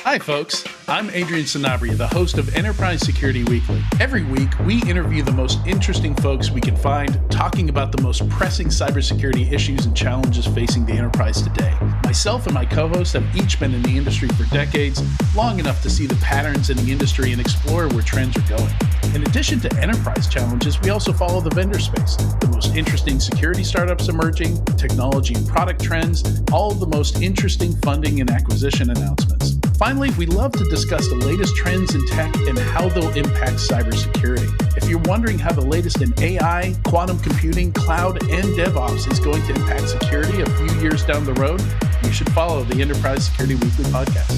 Hi, folks. I'm Adrian Sanabria, the host of Enterprise Security Weekly. Every week, we interview the most interesting folks we can find talking about the most pressing cybersecurity issues and challenges facing the enterprise today. Myself and my co-hosts have each been in the industry for decades, long enough to see the patterns in the industry and explore where trends are going. In addition to enterprise challenges, we also follow the vendor space, the most interesting security startups emerging, technology and product trends, all of the most interesting funding and acquisition announcements. Finally, we love to discuss the latest trends in tech and how they'll impact cybersecurity. If you're wondering how the latest in AI, quantum computing, cloud, and DevOps is going to impact security a few years down the road, you should follow the Enterprise Security Weekly podcast.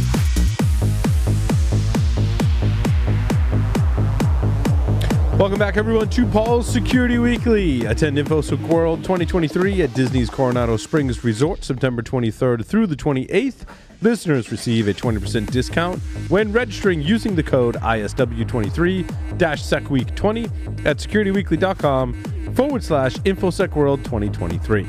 Welcome back, everyone, to Paul's Security Weekly. Attend InfoSec World 2023 at Disney's Coronado Springs Resort, September 23rd through the 28th. Listeners receive a 20% discount when registering using the code ISW23-SecWeek20 at securityweekly.com/InfoSecWorld 2023.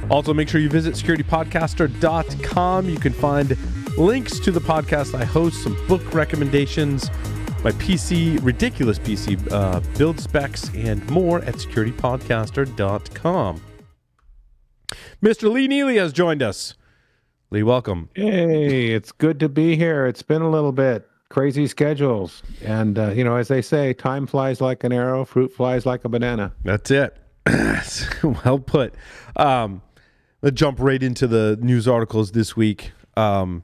Also, make sure you visit securitypodcaster.com. You can find links to the podcast I host, some book recommendations, my ridiculous PC build specs, and more at securitypodcaster.com. Mr. Lee Neely has joined us. Lee, welcome. Hey, it's good to be here. It's been a little bit crazy schedules. And, as they say, time flies like an arrow, fruit flies like a banana. That's it. Well put. Let's jump right into the news articles this week. And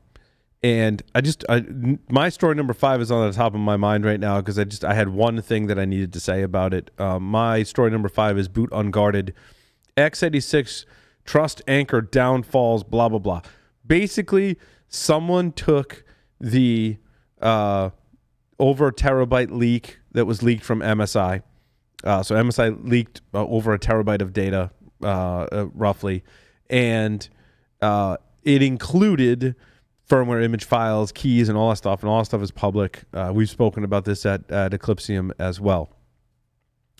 my story number 5 is on the top of my mind right now because I had one thing that I needed to say about it. My story number 5 is boot unguarded. x86 trust anchor downfalls, blah, blah, blah. Basically, someone took the over a terabyte leak that was leaked from MSI. So MSI leaked over a terabyte of data, roughly. And it included firmware image files, keys, and all that stuff. And all that stuff is public. We've spoken about this at Eclipsium as well.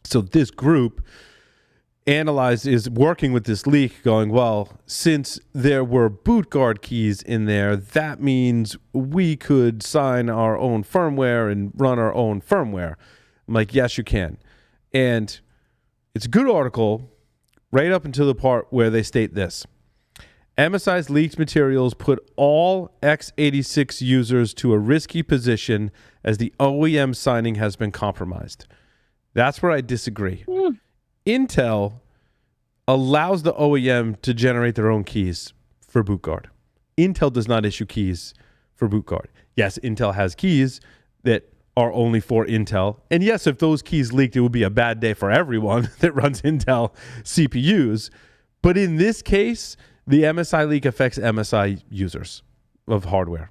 So this group is working with this leak going, well, since there were boot guard keys in there, that means we could sign our own firmware and run our own firmware. I'm like, yes, you can. And it's a good article right up until the part where they state this. MSI's leaked materials put all x86 users to a risky position as the OEM signing has been compromised. That's where I disagree. Intel allows the OEM to generate their own keys for boot guard. Intel does not issue keys for boot guard. Yes, Intel has keys that are only for Intel. And yes, if those keys leaked, it would be a bad day for everyone that runs Intel CPUs. But in this case, the MSI leak affects MSI users of hardware.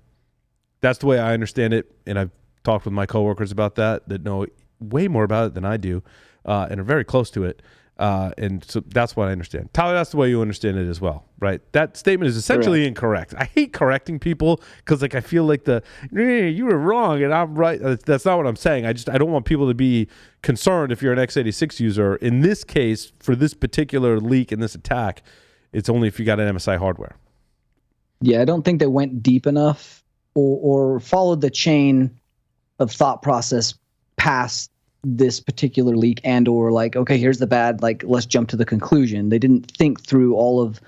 That's the way I understand it. And I've talked with my coworkers about that know way more about it than I do and are very close to it. And so that's what I understand. Tyler, that's the way you understand it as well, right? That statement is essentially incorrect. I hate correcting people because I feel like you were wrong and I'm right. That's not what I'm saying. I don't want people to be concerned if you're an x86 user. In this case, for this particular leak and this attack, it's only if you got an MSI hardware. Yeah, I don't think they went deep enough or followed the chain of thought process past this particular leak or like, okay, here's the bad, like, let's jump to the conclusion. They didn't think through all of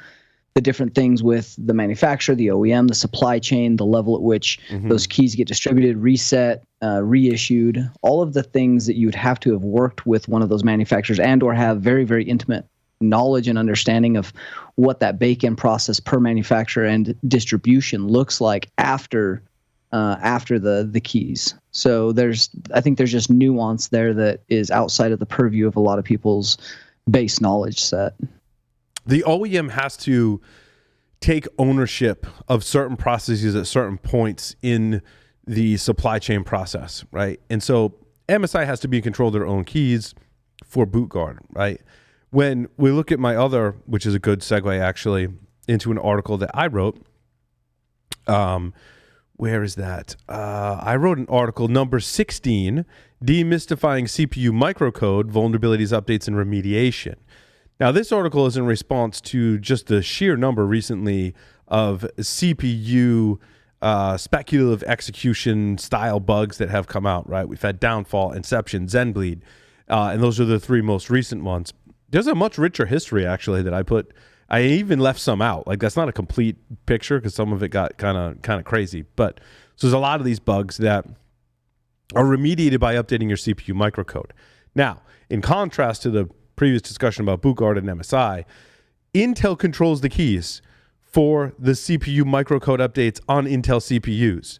the different things with the manufacturer, the OEM, the supply chain, the level at which those keys get distributed, reset, reissued, all of the things that you'd have to have worked with one of those manufacturers or have very, very intimate knowledge and understanding of what that bake-in process per manufacturer and distribution looks like after the keys. So I think there's just nuance there that is outside of the purview of a lot of people's base knowledge set. The OEM has to take ownership of certain processes at certain points in the supply chain process, right? And so MSI has to be in control of their own keys for boot guard, right? When we look at my other, which is a good segue actually, into an article that I wrote, where is that? I wrote an article, number 16, Demystifying CPU Microcode, Vulnerabilities, Updates, and Remediation. Now, this article is in response to just the sheer number recently of CPU speculative execution style bugs that have come out, right? We've had Downfall, Inception, Zenbleed, and those are the three most recent ones. There's a much richer history, actually, that I even left some out. Like, that's not a complete picture because some of it got kind of crazy. But so there's a lot of these bugs that are remediated by updating your CPU microcode. Now, in contrast to the previous discussion about bootguard and MSI, Intel controls the keys for the CPU microcode updates on Intel CPUs,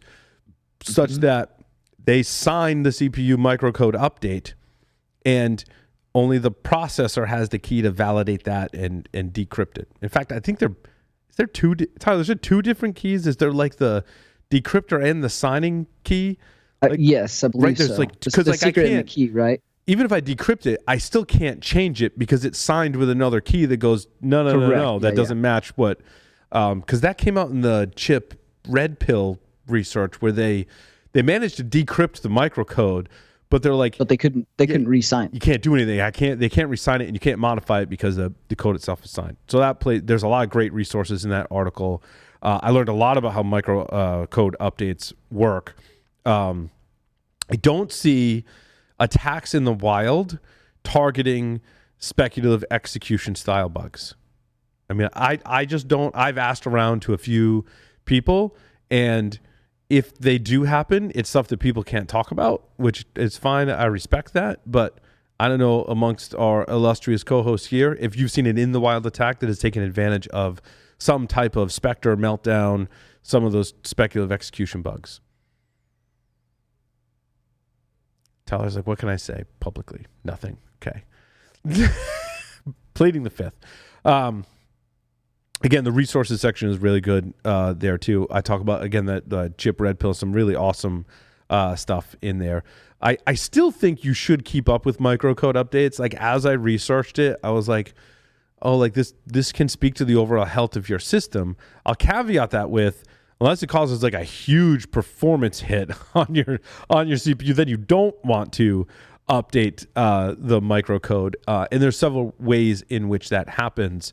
such that they sign the CPU microcode update, and only the processor has the key to validate that and decrypt it. In fact, I think Tyler, is there two different keys? Is there like the decryptor and the signing key? Like, yes, I believe right, there's so. like, The 'cause, like, I secret and the can't- key, right? even if I decrypt it, I still can't change it because it's signed with another key that goes, no, Correct. that Yeah, doesn't match what, because that came out in the chip red pill research where they managed to decrypt the microcode, but they're like, But they couldn't re-sign. you can't do anything. They can't re-sign it, and you can't modify it because the code itself is signed. So there's a lot of great resources in that article. I learned a lot about how microcode updates work. I don't see attacks in the wild targeting speculative execution style bugs. I mean, I just don't. I've asked around to a few people, and if they do happen, it's stuff that people can't talk about, which is fine. I respect that, but I don't know amongst our illustrious co-hosts here if you've seen an in the wild attack that has taken advantage of some type of Spectre meltdown, some of those speculative execution bugs. Tyler's like, what can I say publicly? Nothing. Okay. Pleading the fifth. Again, the resources section is really good there too. I talk about, again, the chip red pill, some really awesome stuff in there. I still think you should keep up with microcode updates. Like, as I researched it, I was like, oh, like this can speak to the overall health of your system. I'll caveat that with, unless it causes like a huge performance hit on your CPU, then you don't want to update the microcode. And there's several ways in which that happens.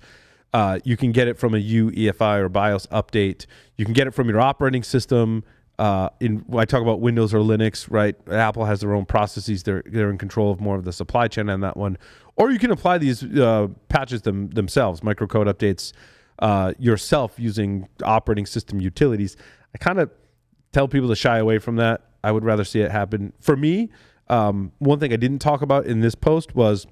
You can get it from a UEFI or BIOS update. You can get it from your operating system. When I talk about Windows or Linux, right? Apple has their own processes. They're in control of more of the supply chain on that one. Or you can apply these patches themselves, microcode updates, yourself using operating system utilities. I kind of tell people to shy away from that. I would rather see it happen. For me, one thing I didn't talk about in this post was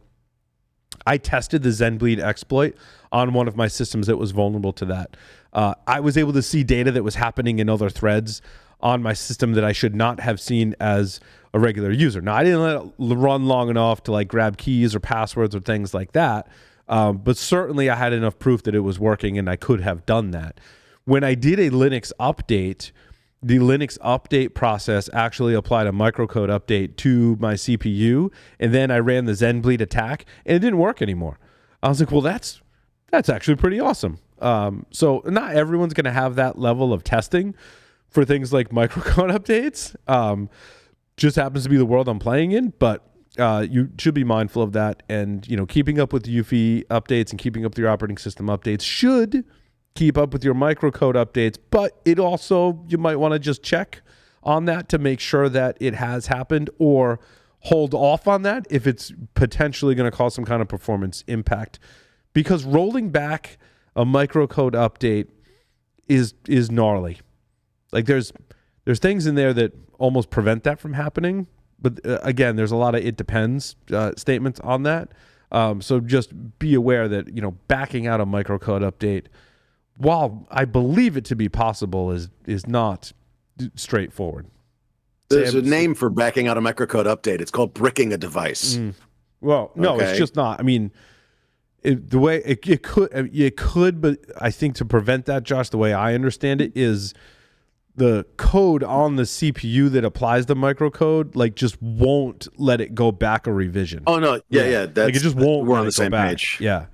I tested the Zenbleed exploit on one of my systems that was vulnerable to that. I was able to see data that was happening in other threads on my system that I should not have seen as a regular user. Now, I didn't let it run long enough to like grab keys or passwords or things like that. But certainly I had enough proof that it was working and I could have done that. When I did a Linux update, the Linux update process actually applied a microcode update to my CPU, and then I ran the Zenbleed attack, and it didn't work anymore. I was like, well, that's actually pretty awesome. So not everyone's going to have that level of testing for things like microcode updates. Just happens to be the world I'm playing in, but you should be mindful of that. And, keeping up with the UEFI updates and keeping up with your operating system updates should keep up with your microcode updates, but it also, you might want to just check on that to make sure that it has happened, or hold off on that if it's potentially going to cause some kind of performance impact. Because rolling back a microcode update is gnarly. Like there's things in there that almost prevent that from happening. But again, there's a lot of it depends statements on that. So just be aware that, backing out a microcode update, while I believe it to be possible, is not straightforward. There's a name for backing out a microcode update. It's called bricking a device. Well, no, Okay. it's just not. I mean, the way it could, but I think to prevent that, Josh, the way I understand it is the code on the CPU that applies the microcode, like, just won't let it go back a revision. Oh no, yeah. That's, like, it just won't. We're let on the it go same back. page. Yeah.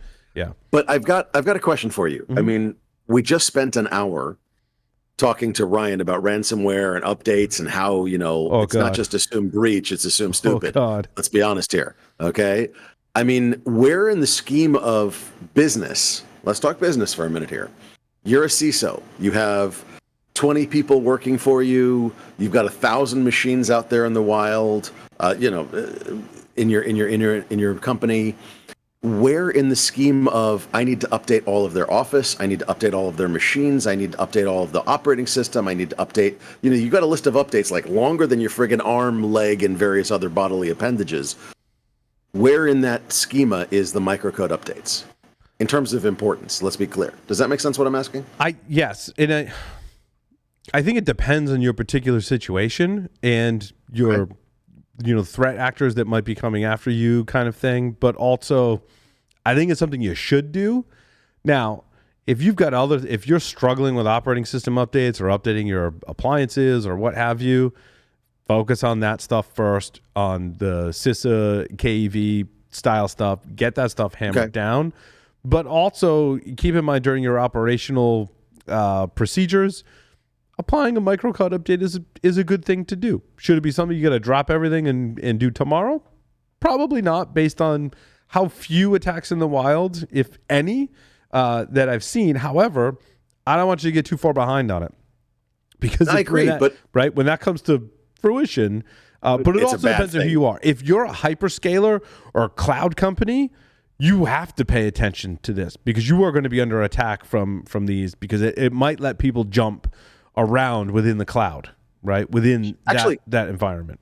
But I've got a question for you. I mean, we just spent an hour talking to Ryan about ransomware and updates and how, it's not just assume breach, it's assume stupid. Oh, God. Let's be honest here. Okay. I mean, where in the scheme of business, let's talk business for a minute here. You're a CISO. You have 20 people working for you. You've got 1,000 machines out there in the wild. In your company. Where in the scheme of I need to update all of their office, I need to update all of their machines, I need to update all of the operating system, I need to update, you've got a list of updates like longer than your friggin' arm, leg, and various other bodily appendages. Where in that schema is the microcode updates? In terms of importance, let's be clear. Does that make sense what I'm asking? Yes. And I think it depends on your particular situation and your... Okay. Threat actors that might be coming after you kind of thing. But also, I think it's something you should do. Now, if you're struggling with operating system updates or updating your appliances or what have you, focus on that stuff first, on the CISA, KEVstyle stuff. Get that stuff hammered down. But also, keep in mind during your operational procedures, applying a microcode update is a good thing to do. Should it be something you got to drop everything and do tomorrow? Probably not, based on how few attacks in the wild, if any, that I've seen. However, I don't want you to get too far behind on it, because I agree. But when that comes to fruition, but it also depends on who you are. If you're a hyperscaler or a cloud company, you have to pay attention to this, because you are going to be under attack from these, because it might let people jump around within the cloud, right? Within that environment.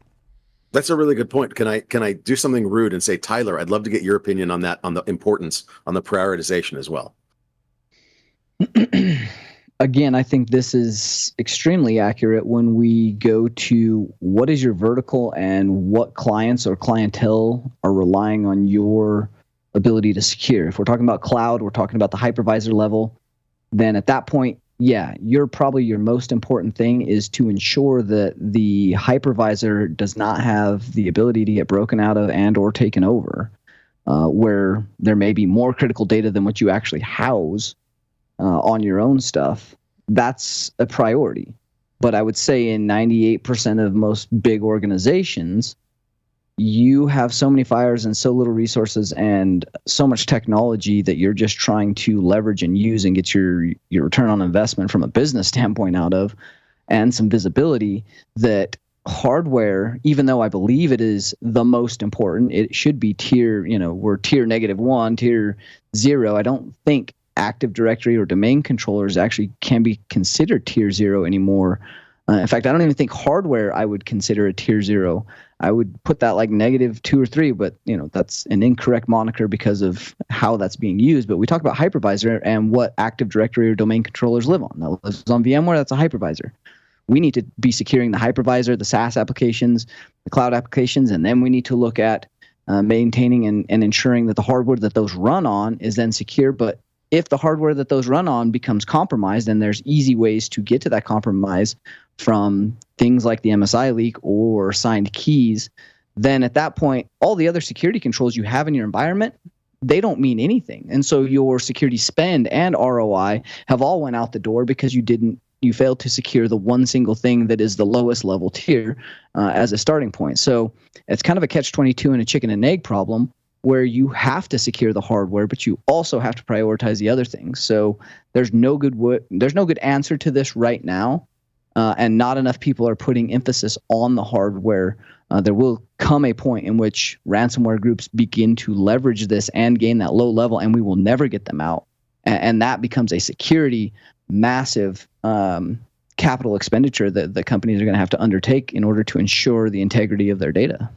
That's a really good point. Can I do something rude and say, Tyler, I'd love to get your opinion on that, on the importance, on the prioritization as well. Again, I think this is extremely accurate when we go to what is your vertical and what clients or clientele are relying on your ability to secure. If we're talking about cloud, we're talking about the hypervisor level, then at that point, yeah, your most important thing is to ensure that the hypervisor does not have the ability to get broken out of and or taken over, where there may be more critical data than what you actually house on your own stuff. That's a priority. But I would say in 98% of most big organizations, you have so many fires and so little resources and so much technology that you're just trying to leverage and use and get your return on investment from a business standpoint out of, and some visibility, that hardware, even though I believe it is the most important, it should be we're tier -1, tier 0. I don't think Active Directory or domain controllers actually can be considered tier 0 anymore. In fact, I don't even think hardware I would consider a tier 0. I would put that like -2 or 3, but that's an incorrect moniker because of how that's being used. But we talk about hypervisor and what Active Directory or domain controllers live on. That lives on VMware. That's a hypervisor. We need to be securing the hypervisor, the SaaS applications, the cloud applications, and then we need to look at maintaining and ensuring that the hardware that those run on is then secure. But if the hardware that those run on becomes compromised, then there's easy ways to get to that compromise from things like the MSI leak or signed keys. Then at that point, all the other security controls you have in your environment, they don't mean anything. And so your security spend and ROI have all went out the door because you failed to secure the one single thing that is the lowest level tier as a starting point. So it's kind of a catch-22 and a chicken and egg problem, where you have to secure the hardware, but you also have to prioritize the other things. So there's no good answer to this right now, and not enough people are putting emphasis on the hardware. There will come a point in which ransomware groups begin to leverage this and gain that low level, and we will never get them out. And that becomes a security massive capital expenditure that the companies are going to have to undertake in order to ensure the integrity of their data.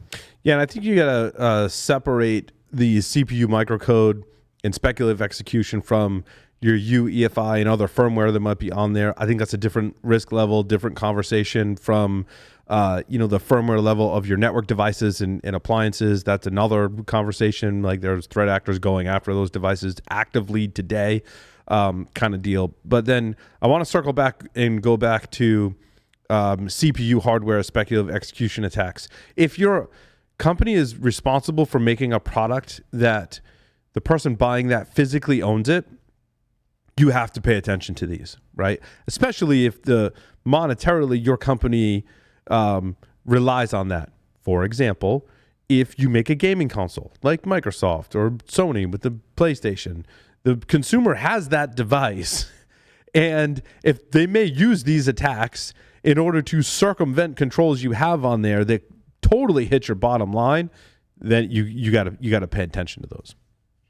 Yeah, and I think you got to separate the CPU microcode and speculative execution from your UEFI and other firmware that might be on there. I think that's a different risk level, different conversation from the firmware level of your network devices and appliances. That's another conversation. Like, there's threat actors going after those devices actively today, kind of deal. But then I want to circle back and go back to CPU hardware speculative execution attacks. If your company is responsible for making a product that the person buying that physically owns it, you have to pay attention to these, right? Especially if monetarily your company relies on that. For example, if you make a gaming console like Microsoft or Sony with the PlayStation, the consumer has that device And if they may use these attacks in order to circumvent controls you have on there that totally hit your bottom line, then you gotta pay attention to those.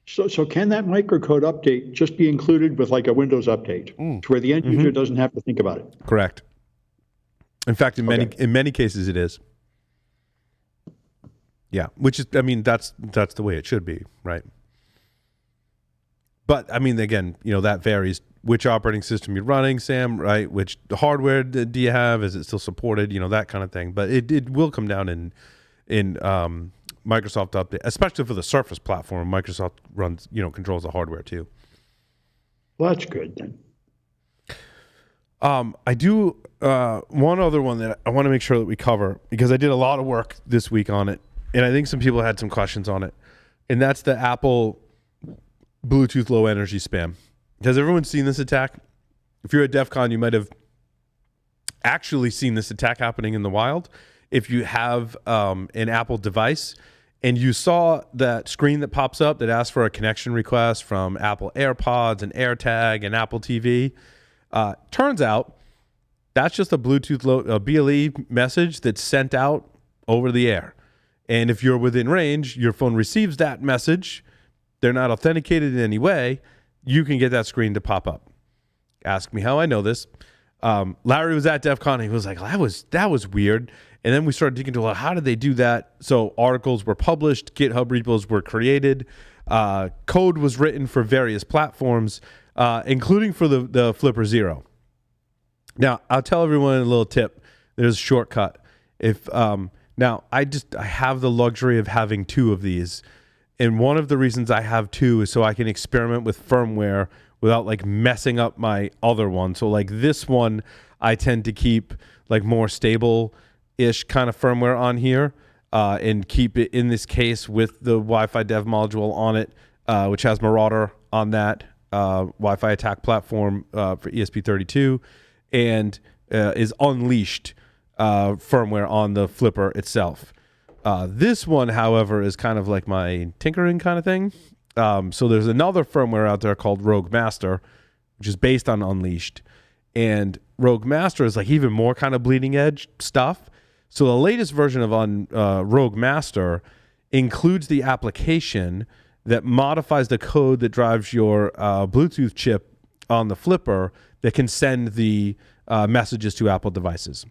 So can that microcode update just be included with like a Windows update to where the end user doesn't have to think about it? Correct. In fact, in many cases it is. Yeah, which is, I mean, that's the way it should be, right? But I mean, again, that varies. Which operating system you're running, Sam, right? Which hardware do you have? Is it still supported? That kind of thing. But it will come down in Microsoft update, especially for the Surface platform. Microsoft runs, controls the hardware too. Well, that's good then. I do one other one that I want to make sure that we cover, because I did a lot of work this week on it, and I think some people had some questions on it, and that's the Apple Bluetooth low energy spam. Has everyone seen this attack? If you're at DEF CON, you might have actually seen this attack happening in the wild. If you have an Apple device and you saw that screen that pops up that asks for a connection request from Apple AirPods and AirTag and Apple TV, turns out that's just a Bluetooth BLE message that's sent out over the air. And if you're within range, your phone receives that message. They're not authenticated in any way. You can get that screen to pop up. Ask me how I know this. Larry was at DEF CON. He was like, that was weird. And then we started digging into, how did they do that? So articles were published. GitHub repos were created. Code was written for various platforms, including for the Flipper Zero. Now, I'll tell everyone a little tip. There's a shortcut. Now, I have the luxury of having two of these. And one of the reasons I have two is so I can experiment with firmware without messing up my other one. So this one, I tend to keep more stable-ish kind of firmware on here and keep it in this case with the Wi-Fi dev module on it, which has Marauder on that Wi-Fi attack platform for ESP32, and is unleashed firmware on the Flipper itself. This one, however, is kind of like my tinkering kind of thing. So there's another firmware out there called Rogue Master, which is based on Unleashed. And Rogue Master is even more kind of bleeding edge stuff. So the latest version of Rogue Master includes the application that modifies the code that drives your Bluetooth chip on the Flipper that can send the messages to Apple devices.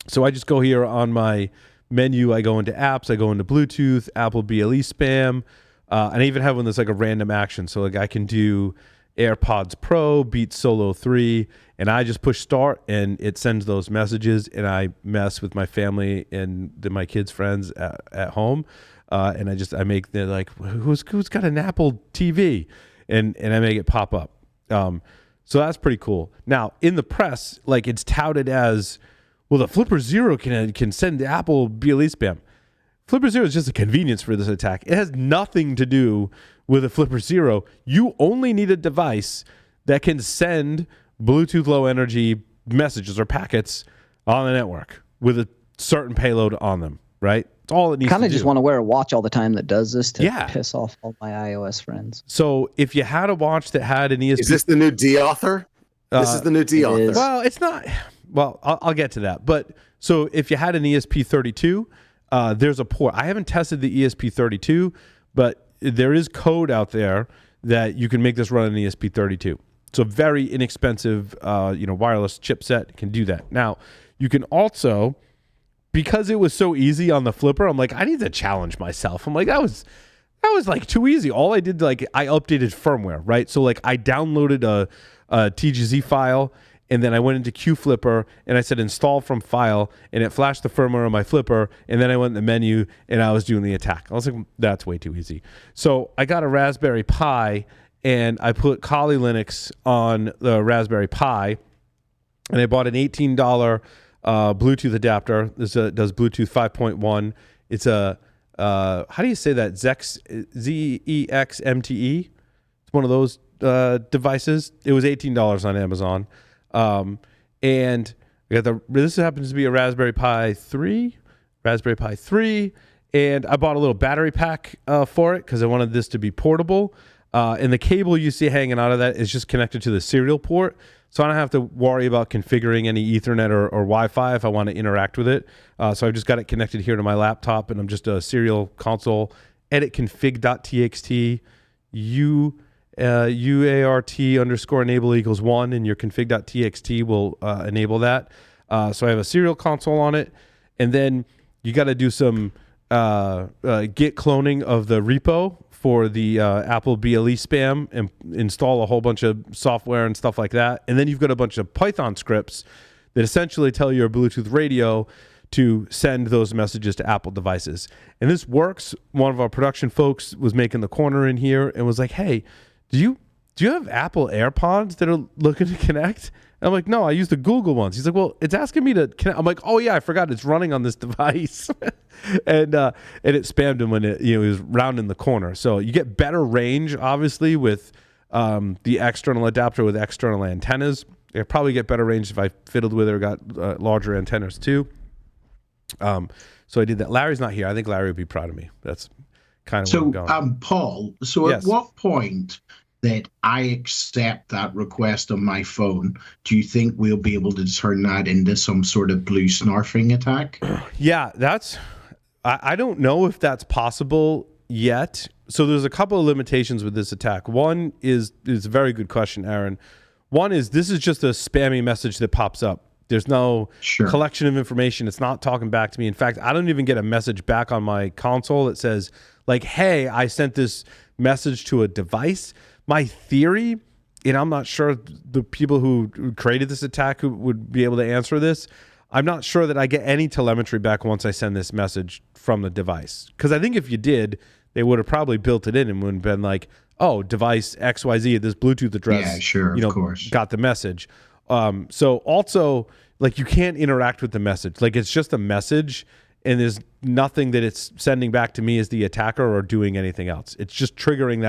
So I just go here on my menu, I go into apps, I go into Bluetooth, Apple BLE spam, and I even have one that's a random action. So I can do AirPods Pro, Beats Solo 3, and I just push start and it sends those messages, and I mess with my family and my kids' friends at home. And I make who's got an Apple TV? And I make it pop up. So that's pretty cool. Now, in the press, it's touted as, well, the Flipper Zero can send Apple BLE spam. Flipper Zero is just a convenience for this attack. It has nothing to do with a Flipper Zero. You only need a device that can send Bluetooth low energy messages or packets on the network with a certain payload on them, right? That's all it needs to do. Kind of just want to wear a watch all the time that does this to piss off all my iOS friends. So if you had a watch that had an ESP... Is this the new D-author? This is the new D-author. Well, it's not... Well, I'll get to that. But so if you had an ESP32, there's a port. I haven't tested the ESP32, but there is code out there that you can make this run an ESP32. So very inexpensive, wireless chipset can do that. Now, you can also, because it was so easy on the Flipper, I'm I need to challenge myself. I'm that was too easy. All I did, I updated firmware, right? So I downloaded a TGZ file, and then I went into QFlipper and I said install from file, and it flashed the firmware on my Flipper, and then I went in the menu and I was doing the attack. I was that's way too easy. So I got a Raspberry Pi and I put Kali Linux on the Raspberry Pi, and I bought an $18 Bluetooth adapter. This does Bluetooth 5.1. It's a, how do you say that? ZEX-MTE. It's one of those devices. It was $18 on Amazon. And I got this happens to be a Raspberry Pi 3, and I bought a little battery pack for it because I wanted this to be portable. And the cable you see hanging out of that is just connected to the serial port. So I don't have to worry about configuring any Ethernet or Wi-Fi if I want to interact with it. So I've just got it connected here to my laptop, and I'm just a serial console, edit config.txt, UART underscore enable equals 1, and your config.txt will enable that. So I have a serial console on it, and then you got to do some git cloning of the repo for the Apple BLE spam and install a whole bunch of software and stuff like that. And then you've got a bunch of Python scripts that essentially tell your Bluetooth radio to send those messages to Apple devices. And this works. One of our production folks was making the corner in here and was like, hey, do you have Apple AirPods that are looking to connect? And I'm like, no, I use the Google ones. He's like, well, it's asking me to connect. I'm like, oh yeah, I forgot it's running on this device. and it spammed him when he was rounding the corner. So you get better range, obviously, with the external adapter with external antennas. I probably get better range if I fiddled with it or got larger antennas too. So I did that. Larry's not here. I think Larry would be proud of me. That's kind of where I'm going. Paul, so yes. At what point that I accept that request on my phone, do you think we'll be able to turn that into some sort of blue snarfing attack? Yeah, I don't know if that's possible yet. So there's a couple of limitations with this attack. One is a very good question, Aaron. One is this is just a spammy message that pops up. There's no collection of information. It's not talking back to me. In fact, I don't even get a message back on my console that says, like, hey, I sent this message to a device. My theory, and I'm not sure the people who created this attack who would be able to answer this, I'm not sure that I get any telemetry back once I send this message from the device. Because I think if you did, they would have probably built it in and would have been like, oh, device XYZ at this Bluetooth address, of course, got the message. So also, like, you can't interact with the message. Like, it's just a message, and there's nothing that it's sending back to me as the attacker or doing anything else. It's just triggering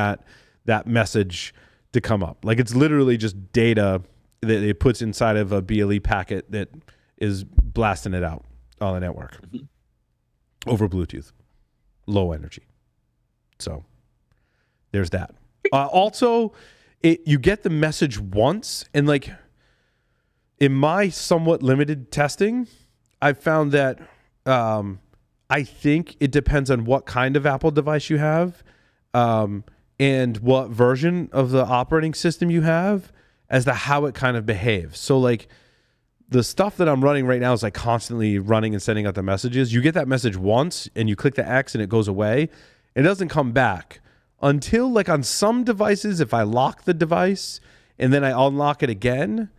that message to come up. Like, it's literally just data that it puts inside of a BLE packet that is blasting it out on the network over Bluetooth, low energy. So there's that. Also, you get the message once, and like in my somewhat limited testing, I've found that I think it depends on what kind of Apple device you have and what version of the operating system you have as to how it kind of behaves. So like the stuff that I'm running right now is like constantly running and sending out the messages. You get that message once and you click the X and it goes away. It doesn't come back until, like, on some devices, if I lock the device and then I unlock it again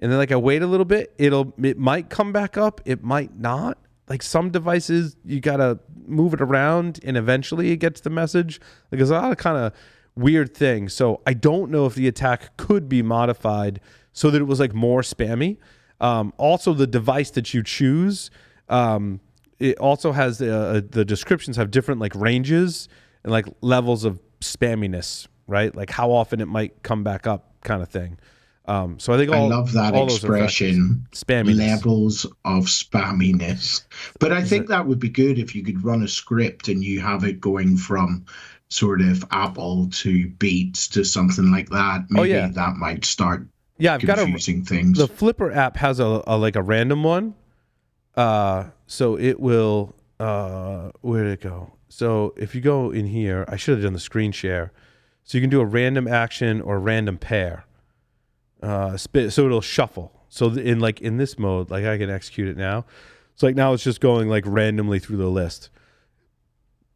and then like I wait a little bit, it might come back up. It might not. Like some devices, you got to move it around and eventually it gets the message. Like there's a lot of kind of weird things. So I don't know if the attack could be modified so that it was like more spammy. Also, the device that you choose, it also has the descriptions have different like ranges and like levels of spamminess, right? Like how often it might come back up, kind of thing. So I think I love that expression, spamminess. Levels of spamminess. But I think that would be good if you could run a script and you have it going from sort of Apple to Beats to something like that. Maybe that might start confusing things. The Flipper app has a like a random one. So it will, where did it go? So if you go in here, I should have done the screen share. So you can do a random action or random pair. So it'll shuffle. So in this mode, like I can execute it now. So like now it's just going like randomly through the list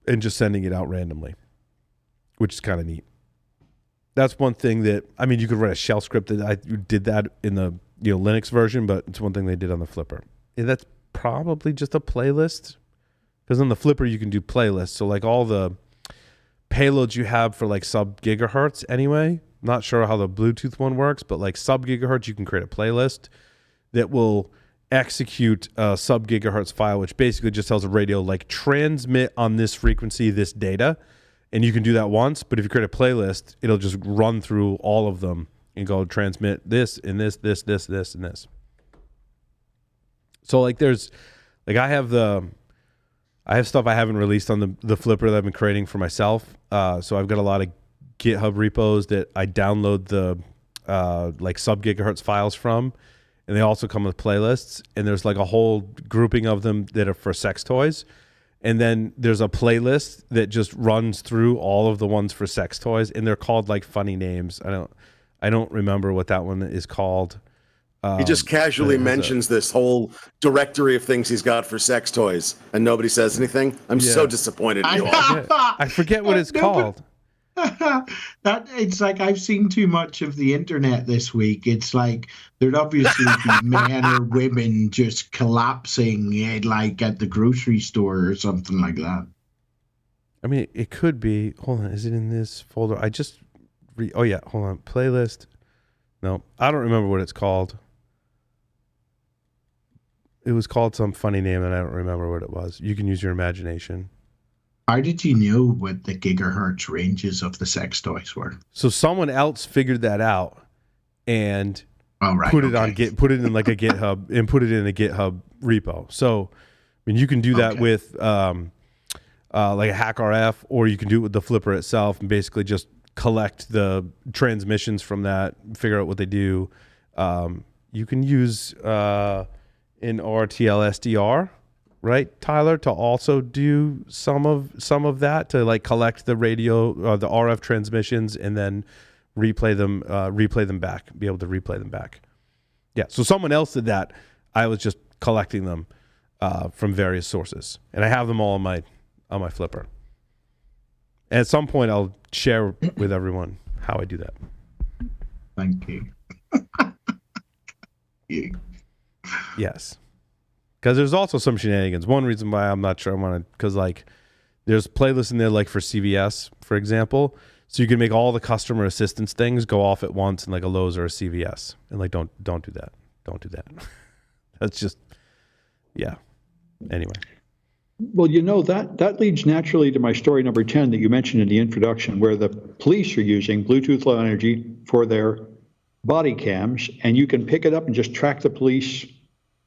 and just sending it out randomly, which is kind of neat. That's one thing that, I mean, you could write a shell script that I did that in the Linux version, but it's one thing they did on the Flipper. And that's probably just a playlist, because on the Flipper you can do playlists. So like all the payloads you have for like sub gigahertz anyway. Not sure how the Bluetooth one works, but like sub gigahertz, you can create a playlist that will execute a sub gigahertz file, which basically just tells the radio like transmit on this frequency this data. And you can do that once, but if you create a playlist, it'll just run through all of them and go transmit this and this, and this. So like there's like I have stuff I haven't released on the Flipper that I've been creating for myself. So I've got a lot of GitHub repos that I download the like sub-gigahertz files from, and they also come with playlists, and there's like a whole grouping of them that are for sex toys, and then there's a playlist that just runs through all of the ones for sex toys, and they're called like funny names. I don't remember what that one is called. He just casually mentions this whole directory of things he's got for sex toys, and nobody says anything. I'm so disappointed in you all. I forget what it's called. That it's like I've seen too much of the internet this week. It's like there'd obviously be men or women just collapsing, like at the grocery store or something like that. I mean, it could be. Hold on, is it in this folder? I just. Oh yeah, hold on. Playlist. No, I don't remember what it's called. It was called some funny name, and I don't remember what it was. You can use your imagination. How did you know what the gigahertz ranges of the sex toys were? So someone else figured that out and put it in like a GitHub and put it in a GitHub repo. So I mean, you can do that with like a HackRF, or you can do it with the flipper itself and basically just collect the transmissions from that, figure out what they do. You can use an RTLSDR, right, Tyler, to also do some of that, to like collect the radio, the RF transmissions, and then replay them back, be able to replay them back. Yeah. So someone else did that. I was just collecting them from various sources, and I have them all on my flipper. And at some point, I'll share with everyone how I do that. Thank you. Yes. Because there's also some shenanigans. One reason why I'm not sure I want to, because like there's playlists in there like for CVS, for example. So you can make all the customer assistance things go off at once in like a Lowe's or a CVS. And like, don't do that. Don't do that. That's just, yeah. Anyway. Well, that leads naturally to my story number 10 that you mentioned in the introduction, where the police are using Bluetooth Low Energy for their body cams, and you can pick it up and just track the police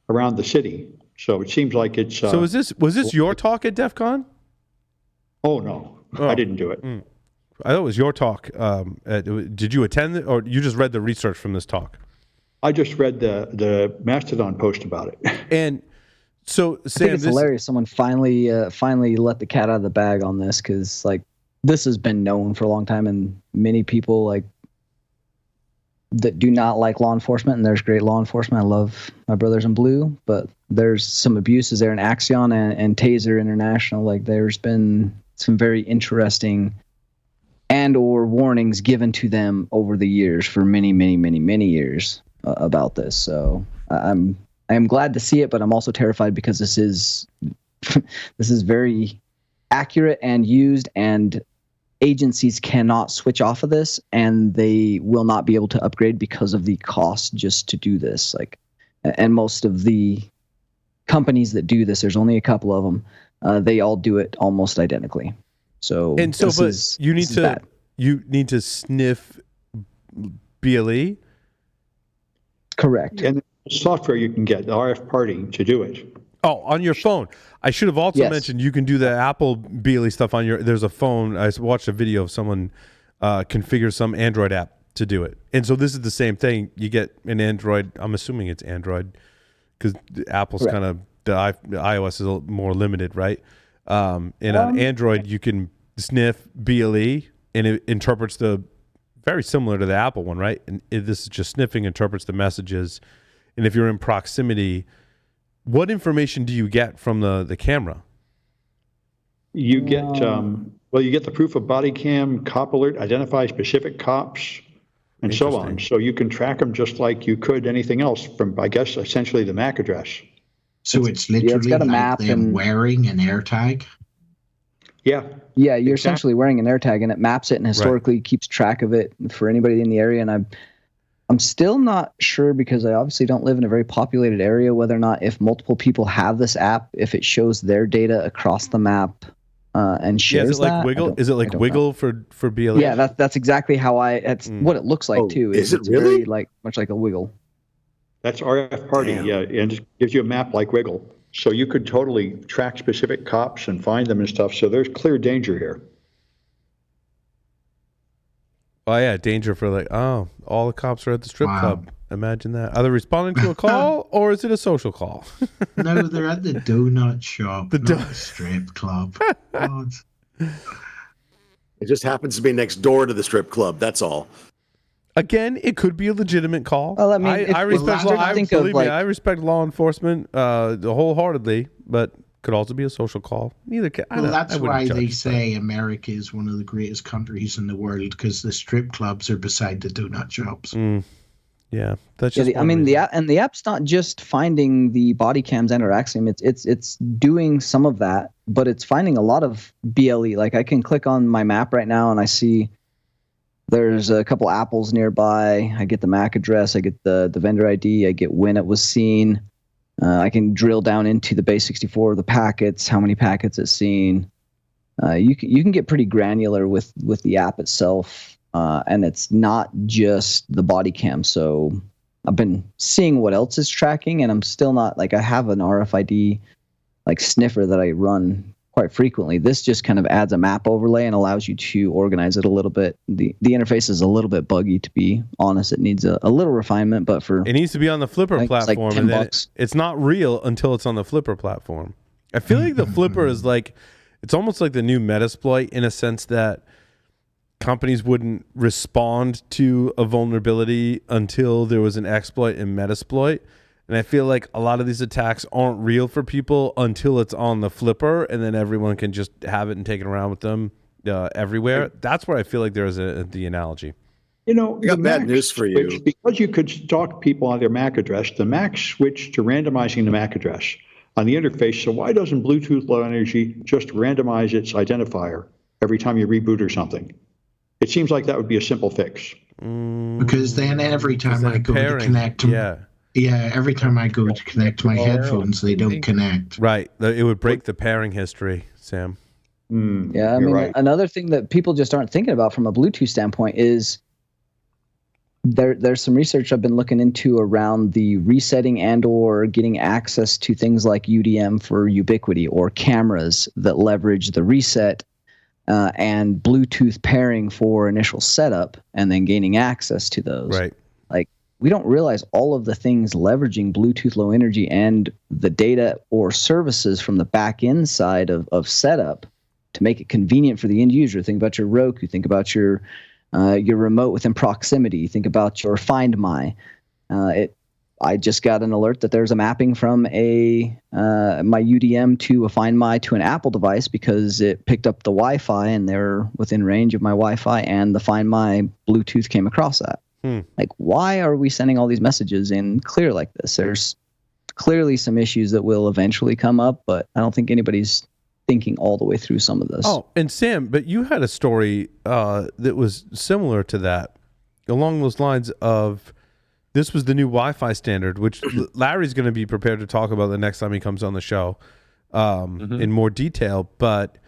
around the city. So it seems like it's... So was this your talk at DEF CON? Oh, no. I didn't do it. I thought it was your talk. Did you attend it, or you just read the research from this talk? I just read the Mastodon post about it. And so, Sam, I think it's hilarious. Someone finally let the cat out of the bag on this, because like this has been known for a long time, and many people like that do not like law enforcement, and there's great law enforcement. I love my brothers in blue, but there's some abuses there in Axion and Taser International. Like there's been some very interesting and or warnings given to them over the years for many, many, many, many years about this. So I am glad to see it, but I'm also terrified because this is very accurate and used, and agencies cannot switch off of this, and they will not be able to upgrade because of the cost just to do this. Like, and most of the companies that do this, there's only a couple of them. They all do it almost identically. So you need to sniff BLE. Correct. And software you can get, the RF Party, to do it. Oh, on your phone. I should have also mentioned you can do the Apple BLE stuff on your. There's a phone. I watched a video of someone configure some Android app to do it, and so this is the same thing. You get an Android. I'm assuming it's Android because Apple's kind of the iOS is a little more limited, right? And on Android, you can sniff BLE, and it interprets very similar to the Apple one, right? And this is just sniffing, interprets the messages, and if you're in proximity. What information do you get from the camera? You get you get the proof of body cam, cop alert, identify specific cops, and so on. So you can track them just like you could anything else from, I guess, essentially the MAC address. So it's literally got a like map they're wearing an AirTag? Yeah. Yeah, you're essentially wearing an AirTag, and it maps it and historically keeps track of it for anybody in the area. And I'm still not sure, because I obviously don't live in a very populated area, whether or not if multiple people have this app, if it shows their data across the map and shares is it like that. Wiggle? Is it like Wiggle for BLE? Yeah, that's exactly how that's what it looks like too. Is it it's really? very much like a Wiggle? That's RF Party, yeah, and it gives you a map like Wiggle. So you could totally track specific cops and find them and stuff. So there's clear danger here. Oh yeah, danger for like, oh, all the cops are at the strip club. Imagine that. Are they responding to a call or is it a social call? No, they're at the donut shop, not the strip club. God. It just happens to be next door to the strip club. That's all. Again, it could be a legitimate call. Well, I mean, I respect I respect law enforcement wholeheartedly, but could also be a social call. That's why they say America is one of the greatest countries in the world, because the strip clubs are beside the donut shops. Yeah, that's just. The app's not just finding the body cams and or Axiom. It's doing some of that, but it's finding a lot of BLE. Like I can click on my map right now and I see there's a couple apples nearby. I get the MAC address. I get the vendor ID. I get when it was seen. I can drill down into the base 64 of the packets, how many packets it's seen. You can get pretty granular with the app itself, and it's not just the body cam. So I've been seeing what else is tracking, and I'm still not like I have an RFID like sniffer that I run quite frequently. This just kind of adds a map overlay and allows you to organize it a little bit. The interface is a little bit buggy, to be honest. It needs a little refinement, but it needs to be on the Flipper platform. Like and then it's not real until it's on the Flipper platform. I feel like the Flipper is like, it's almost like the new Metasploit in a sense that companies wouldn't respond to a vulnerability until there was an exploit in Metasploit. And I feel like a lot of these attacks aren't real for people until it's on the Flipper, and then everyone can just have it and take it around with them everywhere. That's where I feel like there's the analogy. You know, I got bad news for you. Because you could stalk people on their MAC address, the MAC switched to randomizing the MAC address on the interface. So why doesn't Bluetooth Low Energy just randomize its identifier every time you reboot or something? It seems like that would be a simple fix. Because then every time I go to connect every time I go to connect my headphones, they don't connect. Right. It would break the pairing history, Sam. Yeah, I mean, right. Another thing that people just aren't thinking about from a Bluetooth standpoint is there's some research I've been looking into around the resetting and or getting access to things like UDM for Ubiquity or cameras that leverage the reset and Bluetooth pairing for initial setup and then gaining access to those. Right. Like, we don't realize all of the things leveraging Bluetooth Low Energy and the data or services from the back end side of setup to make it convenient for the end user. Think about your Roku. Think about your remote within proximity. Think about your Find My. I just got an alert that there's a mapping from my UDM to a Find My to an Apple device because it picked up the Wi-Fi and they're within range of my Wi-Fi, and the Find My Bluetooth came across that. Like, why are we sending all these messages in clear like this? There's clearly some issues that will eventually come up, but I don't think anybody's thinking all the way through some of this. Oh, and Sam, but you had a story that was similar to that, along those lines of this was the new Wi-Fi standard, which Larry's going to be prepared to talk about the next time he comes on the show in more detail, but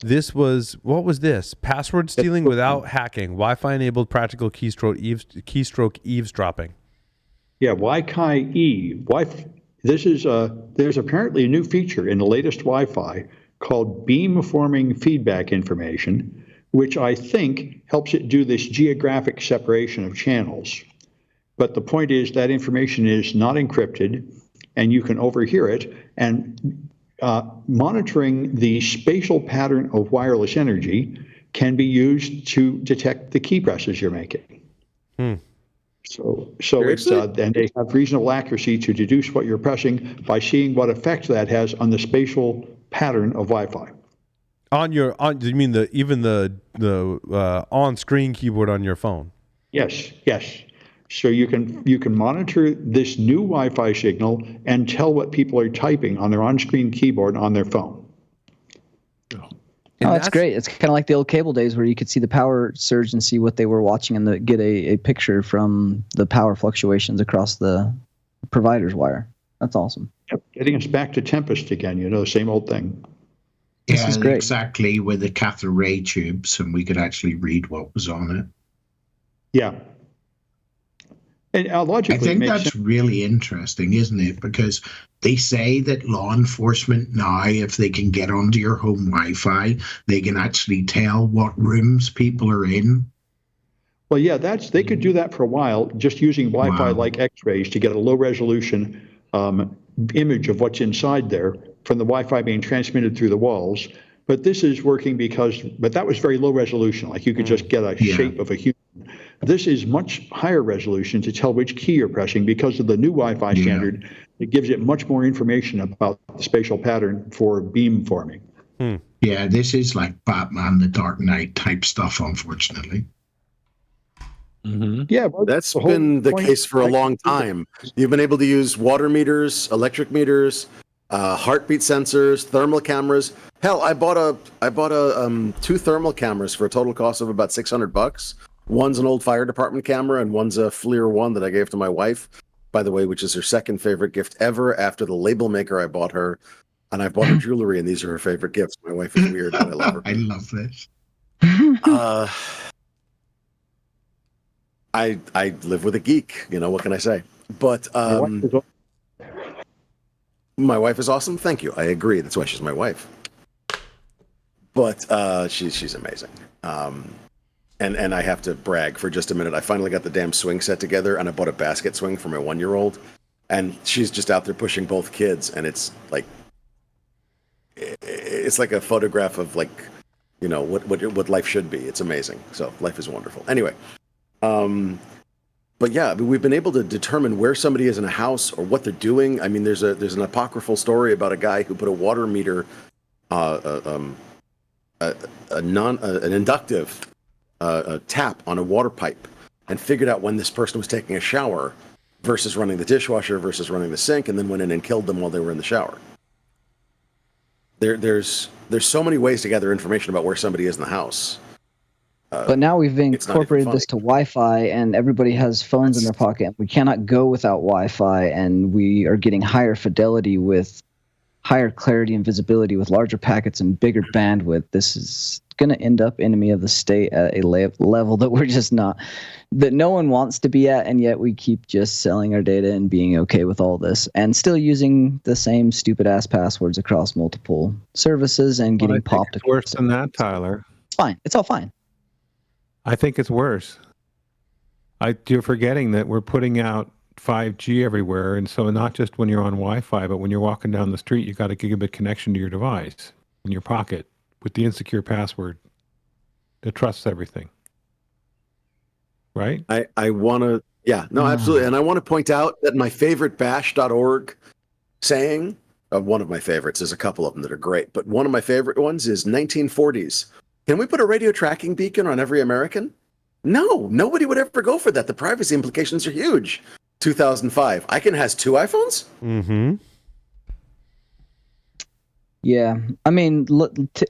this was, what was this? Password stealing without hacking. Wi-Fi enabled practical keystroke eavesdropping. Yeah, Wi-Fi. This is there's apparently a new feature in the latest Wi-Fi called beamforming feedback information, which I think helps it do this geographic separation of channels. But the point is that information is not encrypted, and you can overhear it. And monitoring the spatial pattern of wireless energy can be used to detect the key presses you're making. So it's and they have reasonable accuracy to deduce what you're pressing by seeing what effect that has on the spatial pattern of Wi-Fi. Do you mean the on-screen keyboard on your phone? Yes. So you can monitor this new Wi-Fi signal and tell what people are typing on their on-screen keyboard on their phone. Oh, that's great. It's kind of like the old cable days where you could see the power surge and see what they were watching and get a picture from the power fluctuations across the provider's wire. That's awesome. Yep. Getting us back to Tempest again, the same old thing. This is great. Exactly, with the cathode ray tubes, and we could actually read what was on it. Yeah. And logically, I think that's really interesting, isn't it? Because they say that law enforcement now, if they can get onto your home Wi-Fi, they can actually tell what rooms people are in. Well, yeah, they could do that for a while, just using Wi-Fi like X-rays to get a low resolution image of what's inside there from the Wi-Fi being transmitted through the walls. But this is working but that was very low resolution, like you could just get a shape of a human. This is much higher resolution to tell which key you're pressing because of the new Wi-Fi standard. It gives it much more information about the spatial pattern for beam forming. Yeah, this is like Batman, the Dark Knight type stuff, unfortunately. Mm-hmm. Yeah, well, that's been the case for a long time. You've been able to use water meters, electric meters, heartbeat sensors, thermal cameras. Hell, I bought two thermal cameras for a total cost of about $600. One's an old fire department camera, and one's a FLIR one that I gave to my wife, by the way, which is her second favorite gift ever after the label maker I bought her. And I bought her jewelry, and these are her favorite gifts. My wife is weird, but I love her. I love this. I live with a geek, what can I say? But my wife is awesome. Thank you. I agree. That's why she's my wife. But she's amazing. And I have to brag for just a minute. I finally got the damn swing set together, and I bought a basket swing for my 1-year-old, and she's just out there pushing both kids, and it's like a photograph of what life should be. It's amazing. So life is wonderful. Anyway. But yeah, we've been able to determine where somebody is in a house or what they're doing. I mean, there's an apocryphal story about a guy who put a water meter, an inductive tap on a water pipe, and figured out when this person was taking a shower versus running the dishwasher versus running the sink, and then went in and killed them while they were in the shower. There's so many ways to gather information about where somebody is in the house. But now we've incorporated this to Wi-Fi, and everybody has phones in their pocket, and we cannot go without Wi-Fi, and we are getting higher fidelity with higher clarity and visibility with larger packets and bigger bandwidth. This is going to end up enemy of the state at a level that we're just not, that no one wants to be at, and yet we keep just selling our data and being okay with all this, and still using the same stupid-ass passwords across multiple services and getting popped. It's worse than that, Tyler. It's fine. It's all fine. I think it's worse. You're forgetting that we're putting out 5G everywhere, and so not just when you're on Wi-Fi, but when you're walking down the street, you got a gigabit connection to your device in your pocket with the insecure password that trusts everything. Right? I want to, absolutely. And I want to point out that my favorite bash.org saying, one of my favorites, there's a couple of them that are great, but one of my favorite ones is 1940s. Can we put a radio tracking beacon on every American? No, nobody would ever go for that. The privacy implications are huge. 2005. Icon has 2 iPhones? Mm-hmm. Yeah. I mean,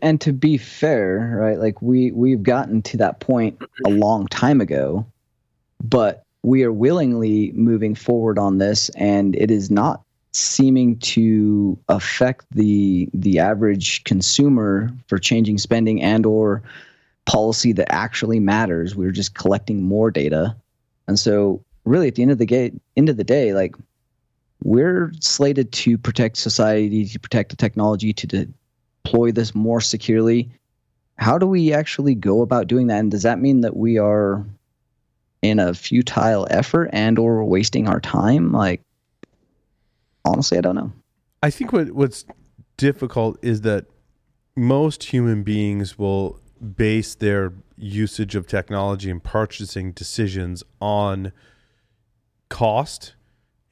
and to be fair, right, like we've gotten to that point a long time ago, but we are willingly moving forward on this, and it is not seeming to affect the average consumer for changing spending and or policy that actually matters. We're just collecting more data. And so really at the end of the day, like, we're slated to protect society, to protect the technology, to deploy this more securely. How do we actually go about doing that? And does that mean that we are in a futile effort and or wasting our time? Like, honestly, I don't know. I think what's difficult is that most human beings will base their usage of technology and purchasing decisions on cost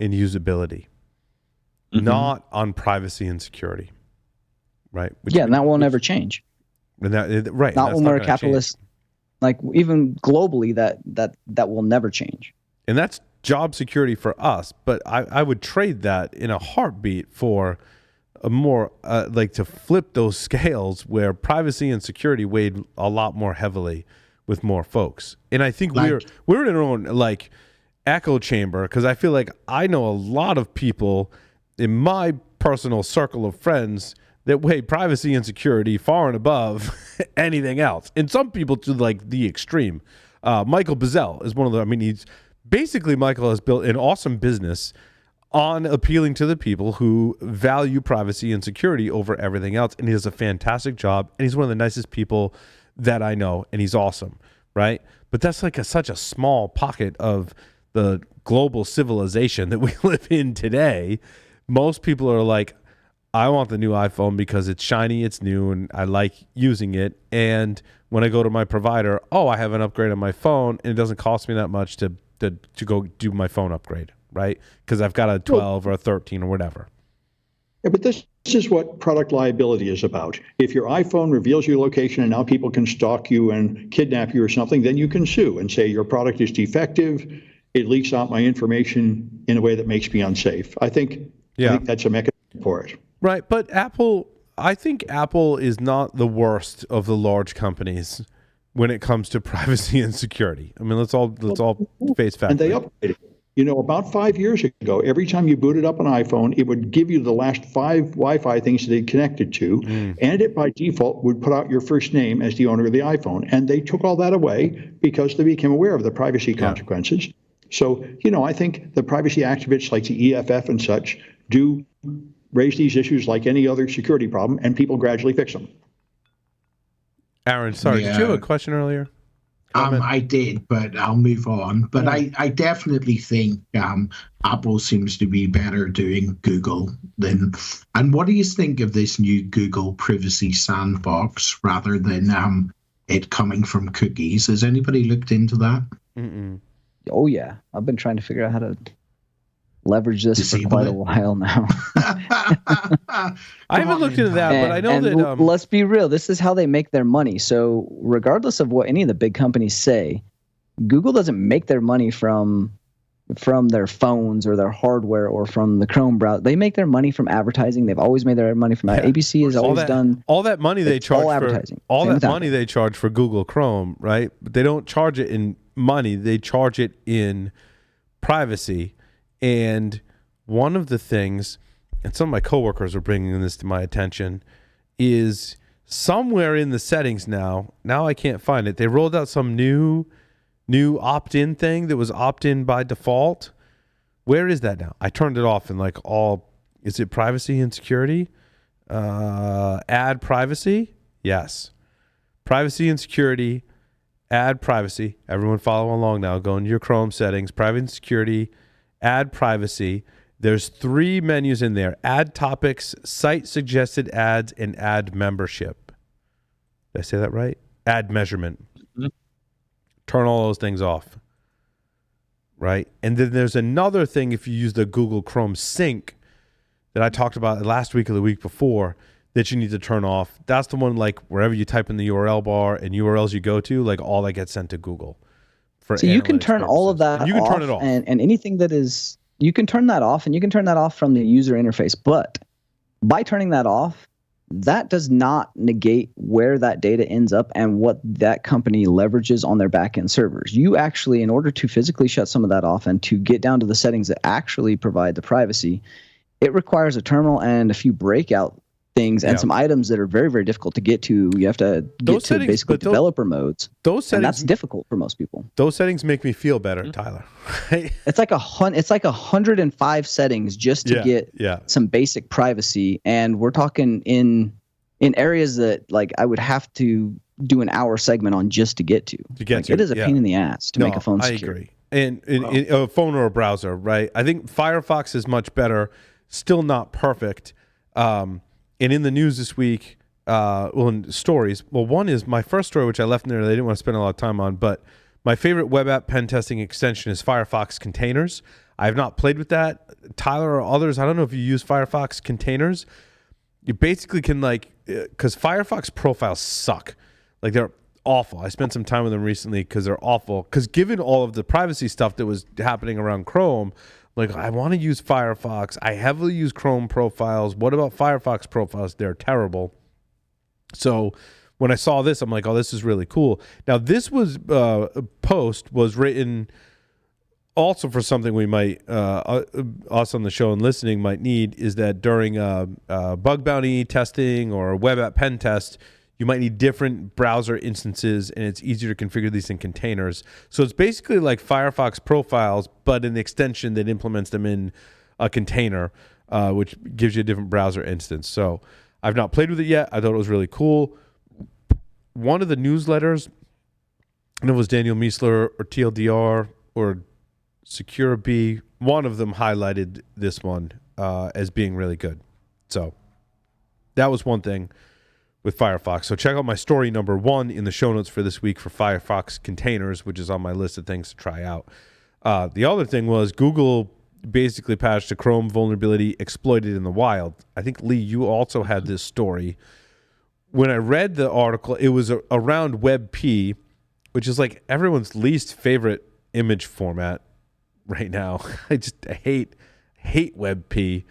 and usability, not on privacy and security, right? And that won't ever change. And right. Not when we're a capitalist. Like, even globally, that will never change. And that's job security for us, but I would trade that in a heartbeat for a more to flip those scales where privacy and security weighed a lot more heavily with more folks. And I think we're in our own echo chamber, because I feel like I know a lot of people in my personal circle of friends that weigh privacy and security far and above anything else. And some people to the extreme. Michael Bazell is one of the, Michael has built an awesome business on appealing to the people who value privacy and security over everything else. And he does a fantastic job. And he's one of the nicest people that I know. And he's awesome, right? But that's like such a small pocket of the global civilization that we live in today. Most people are like, I want the new iPhone because it's shiny, it's new, and I like using it. And when I go to my provider, I have an upgrade on my phone, and it doesn't cost me that much to go do my phone upgrade, right? Because I've got a 12 or a 13 or whatever. Yeah, but this is what product liability is about. If your iPhone reveals your location and now people can stalk you and kidnap you or something, then you can sue and say your product is defective. It leaks out my information in a way that makes me unsafe. I think that's a mechanism for it. Right, but I think Apple is not the worst of the large companies when it comes to privacy and security. I mean, let's all face fact. And they upgraded. About 5 years ago, every time you booted up an iPhone, it would give you the last 5 Wi-Fi things that it connected to, and it by default would put out your first name as the owner of the iPhone. And they took all that away because they became aware of the privacy consequences. So, I think the privacy activists like the EFF and such do raise these issues like any other security problem, and people gradually fix them. Aaron, sorry, did you have a question earlier? I did, but I'll move on. But I definitely think Apple seems to be better doing Google than. And what do you think of this new Google privacy sandbox rather than it coming from cookies? Has anybody looked into that? Mm-mm. Oh yeah, I've been trying to figure out how to leverage this for quite a while now. I haven't looked into that, but I know that. Let's be real. This is how they make their money. So regardless of what any of the big companies say, Google doesn't make their money from their phones or their hardware or from the Chrome browser. They make their money from advertising. They've always made their money from ABC has always done. All that money they charge all advertising. All that money they charge for Google Chrome, right? But they don't charge it in money. They charge it in privacy. And one of the things, and some of my coworkers are bringing this to my attention, is somewhere in the settings now I can't find it. They rolled out some new opt-in thing that was opt-in by default. Where is that now? I turned it off and is it privacy and security? Add privacy? Yes. Privacy and security, add privacy. Everyone follow along now. Go into your Chrome settings, privacy and security, add privacy. There's 3 menus in there: add topics, site suggested ads, and add membership. Did I say that right? Add measurement. Mm-hmm. Turn all those things off. Right? And then there's another thing if you use the Google Chrome sync that I talked about last week or the week before that you need to turn off. That's the one wherever you type in the URL bar and URLs you go to, all that gets sent to Google. So you can turn all of that off. You can turn it off. And anything that is, you can turn that off, and you can turn that off from the user interface. But by turning that off, that does not negate where that data ends up and what that company leverages on their backend servers. You actually, in order to physically shut some of that off and to get down to the settings that actually provide the privacy, it requires a terminal and a few breakout things and some items that are very, very difficult to get to. You have to get to basically developer modes. Those settings, and that's difficult for most people. Those settings make me feel better, Tyler. Right? It's like 105 settings just to get some basic privacy, and we're talking in areas that I would have to do an hour segment on just to get to. It is a pain in the ass to make a phone secure. I agree. And in a phone or a browser, right? I think Firefox is much better. Still not perfect. And in the news this week, in stories, one is my first story, which I left in there. They didn't want to spend a lot of time on, but my favorite web app pen testing extension is Firefox Containers. I have not played with that. Tyler or others, I don't know if you use Firefox Containers. You basically can because Firefox profiles suck. They're awful. I spent some time with them recently because they're awful. Because given all of the privacy stuff that was happening around Chrome, I want to use Firefox. I heavily use Chrome profiles. What about Firefox profiles? They're terrible. So when I saw this, I'm like, oh, this is really cool. Now, this post was written also for something we might, us on the show and listening might need, is that during bug bounty testing or a web app pen test, you might need different browser instances, and it's easier to configure these in containers. So it's basically like Firefox profiles, but an extension that implements them in a container, which gives you a different browser instance. So I've not played with it yet. I thought it was really cool. One of the newsletters know it was Daniel Miessler or TLDR or SecureB. One of them highlighted this one as being really good. So that was one thing with Firefox. So check out my story number 1 in the show notes for this week for Firefox containers, which is on my list of things to try out. The other thing was Google basically patched a Chrome vulnerability exploited in the wild. I think, Lee, you also had this story. When I read the article, it was around WebP, which is like everyone's least favorite image format right now. I hate WebP.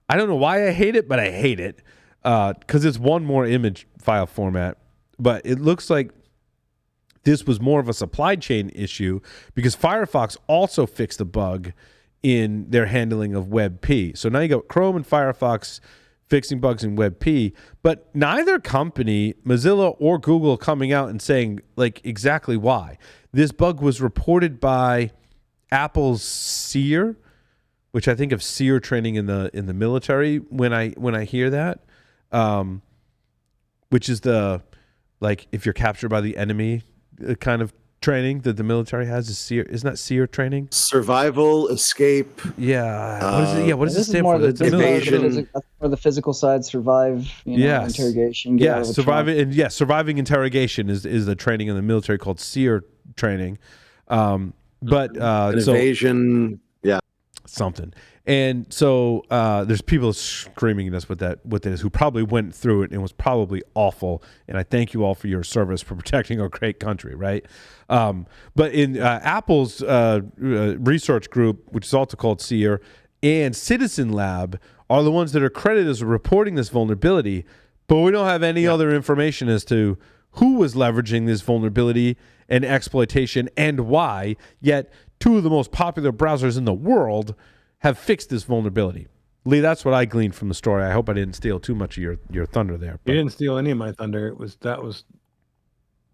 I don't know why I hate it, but I hate it because it's one more image file format. But it looks like this was more of a supply chain issue because Firefox also fixed a bug in their handling of WebP. So now you got Chrome and Firefox fixing bugs in WebP, but neither company, Mozilla or Google, coming out and saying like exactly why. This bug was reported by Apple's SEER, which I think of SEER training in the military when I hear that, which is the like if you're captured by the enemy kind of training that the military has. Is SEER, isn't that SEER training? Survival, escape. Yeah. What is it? Yeah. What does it stand for? Evasion. That's for the physical side. Survive. Interrogation. Surviving interrogation is the training in the military called SEER training. Evasion. Something. And so there's people screaming at us what that is, who probably went through it and was probably awful. And I thank you all for your service for protecting our great country, right? But in Apple's research group, which is also called SEER, and Citizen Lab are the ones that are credited as reporting this vulnerability, but we don't have any other information as to who was leveraging this vulnerability and exploitation and why, yet two of the most popular browsers in the world have fixed this vulnerability. Lee, that's what I gleaned from the story. I hope I didn't steal too much of your thunder there. You didn't steal any of my thunder.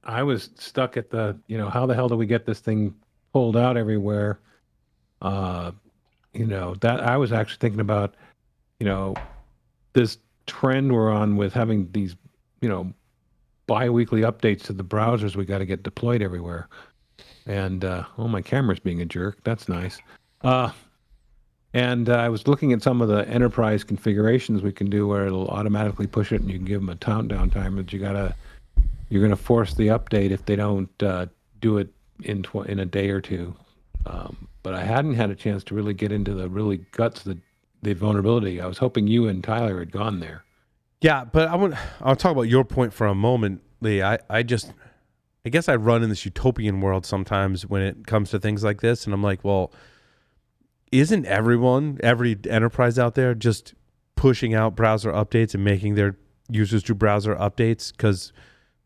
I was stuck at the, how the hell do we get this thing pulled out everywhere? That I was actually thinking about, this trend we're on with having these, bi-weekly updates to the browsers we got to get deployed everywhere. And, my camera's being a jerk. That's nice. And I was looking at some of the enterprise configurations we can do where it'll automatically push it and you can give them a countdown timer. But you're going to force the update if they don't do it in a day or two. But I hadn't had a chance to really get into the really guts of the vulnerability. I was hoping you and Tyler had gone there. Yeah, but I'll talk about your point for a moment, Lee. I guess I run in this utopian world sometimes when it comes to things like this, and I'm like, well, isn't every enterprise out there just pushing out browser updates and making their users do browser updates? Because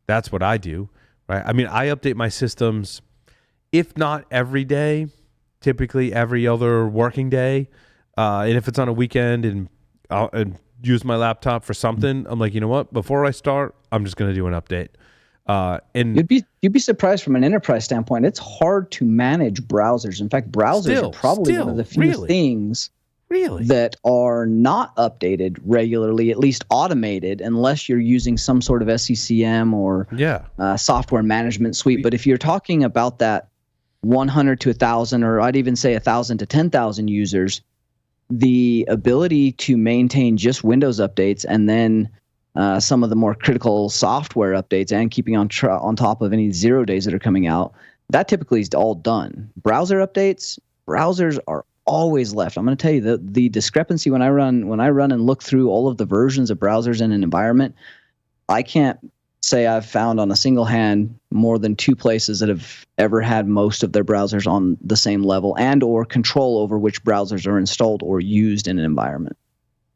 that's what I do, right? I mean, I update my systems, if not every day, typically every other working day. And if it's on a weekend and I'll use my laptop for something, I'm like, you know what? Before I start, I'm just going to do an update. And you'd be surprised from an enterprise standpoint. It's hard to manage browsers. In fact, browsers are probably one of the few things that are not updated regularly, at least automated, unless you're using some sort of SCCM or software management suite. But if you're talking about that 100 to 1,000, or I'd even say 1,000 to 10,000 users, the ability to maintain just Windows updates and then some of the more critical software updates and keeping on top of any 0 days that are coming out, that typically is all done. Browser updates, browsers are always left. I'm going to tell you the discrepancy when I run and look through all of the versions of browsers in an environment, I can't say I've found on a single hand more than 2 places that have ever had most of their browsers on the same level and or control over which browsers are installed or used in an environment.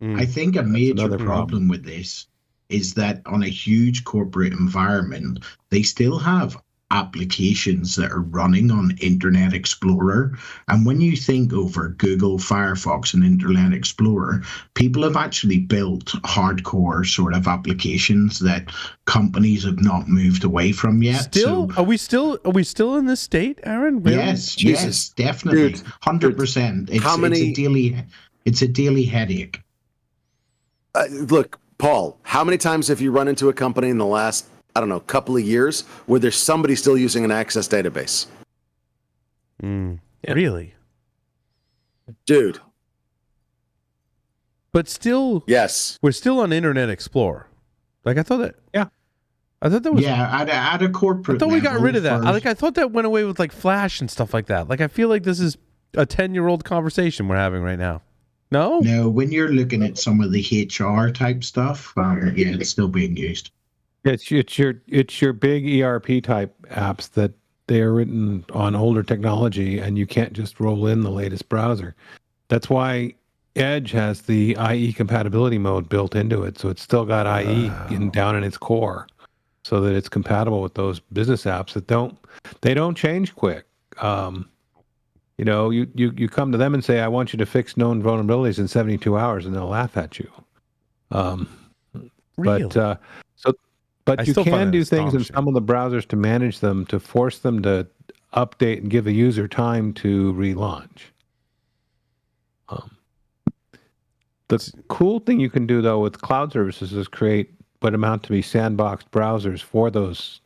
I think a major problem with this is that on a huge corporate environment, they still have applications that are running on Internet Explorer. And when you think over Google, Firefox, and Internet Explorer, people have actually built hardcore sort of applications that companies have not moved away from yet. Are we still in this state, Aaron? Really? Yes, definitely. 100%. It's a daily headache. Look, Paul, how many times have you run into a company in the last I don't know, couple of years where there's somebody still using an Access database. Really? Dude. But still, yes, we're still on Internet Explorer. Like I thought that. Yeah. I thought that was. Yeah, at a corporate. I thought we got rid of that. First. I thought that went away with like Flash and stuff like that. Like I feel like this is a 10-year-old conversation we're having right now. No. No, when you're looking at some of the HR type stuff, yeah, it's still being used. It's your big ERP type apps that they are written on older technology, and you can't just roll in the latest browser. That's why Edge has the IE compatibility mode built into it, so it's still got IE down in its core, so that it's compatible with those business apps that don't change quick. You know, you come to them and say, "I want you to fix known vulnerabilities in 72 hours," and they'll laugh at you. Really? But you can do things in some of the browsers to manage them, to force them to update and give the user time to relaunch. The cool thing you can do, though, with cloud services is create what amount to be sandboxed browsers for those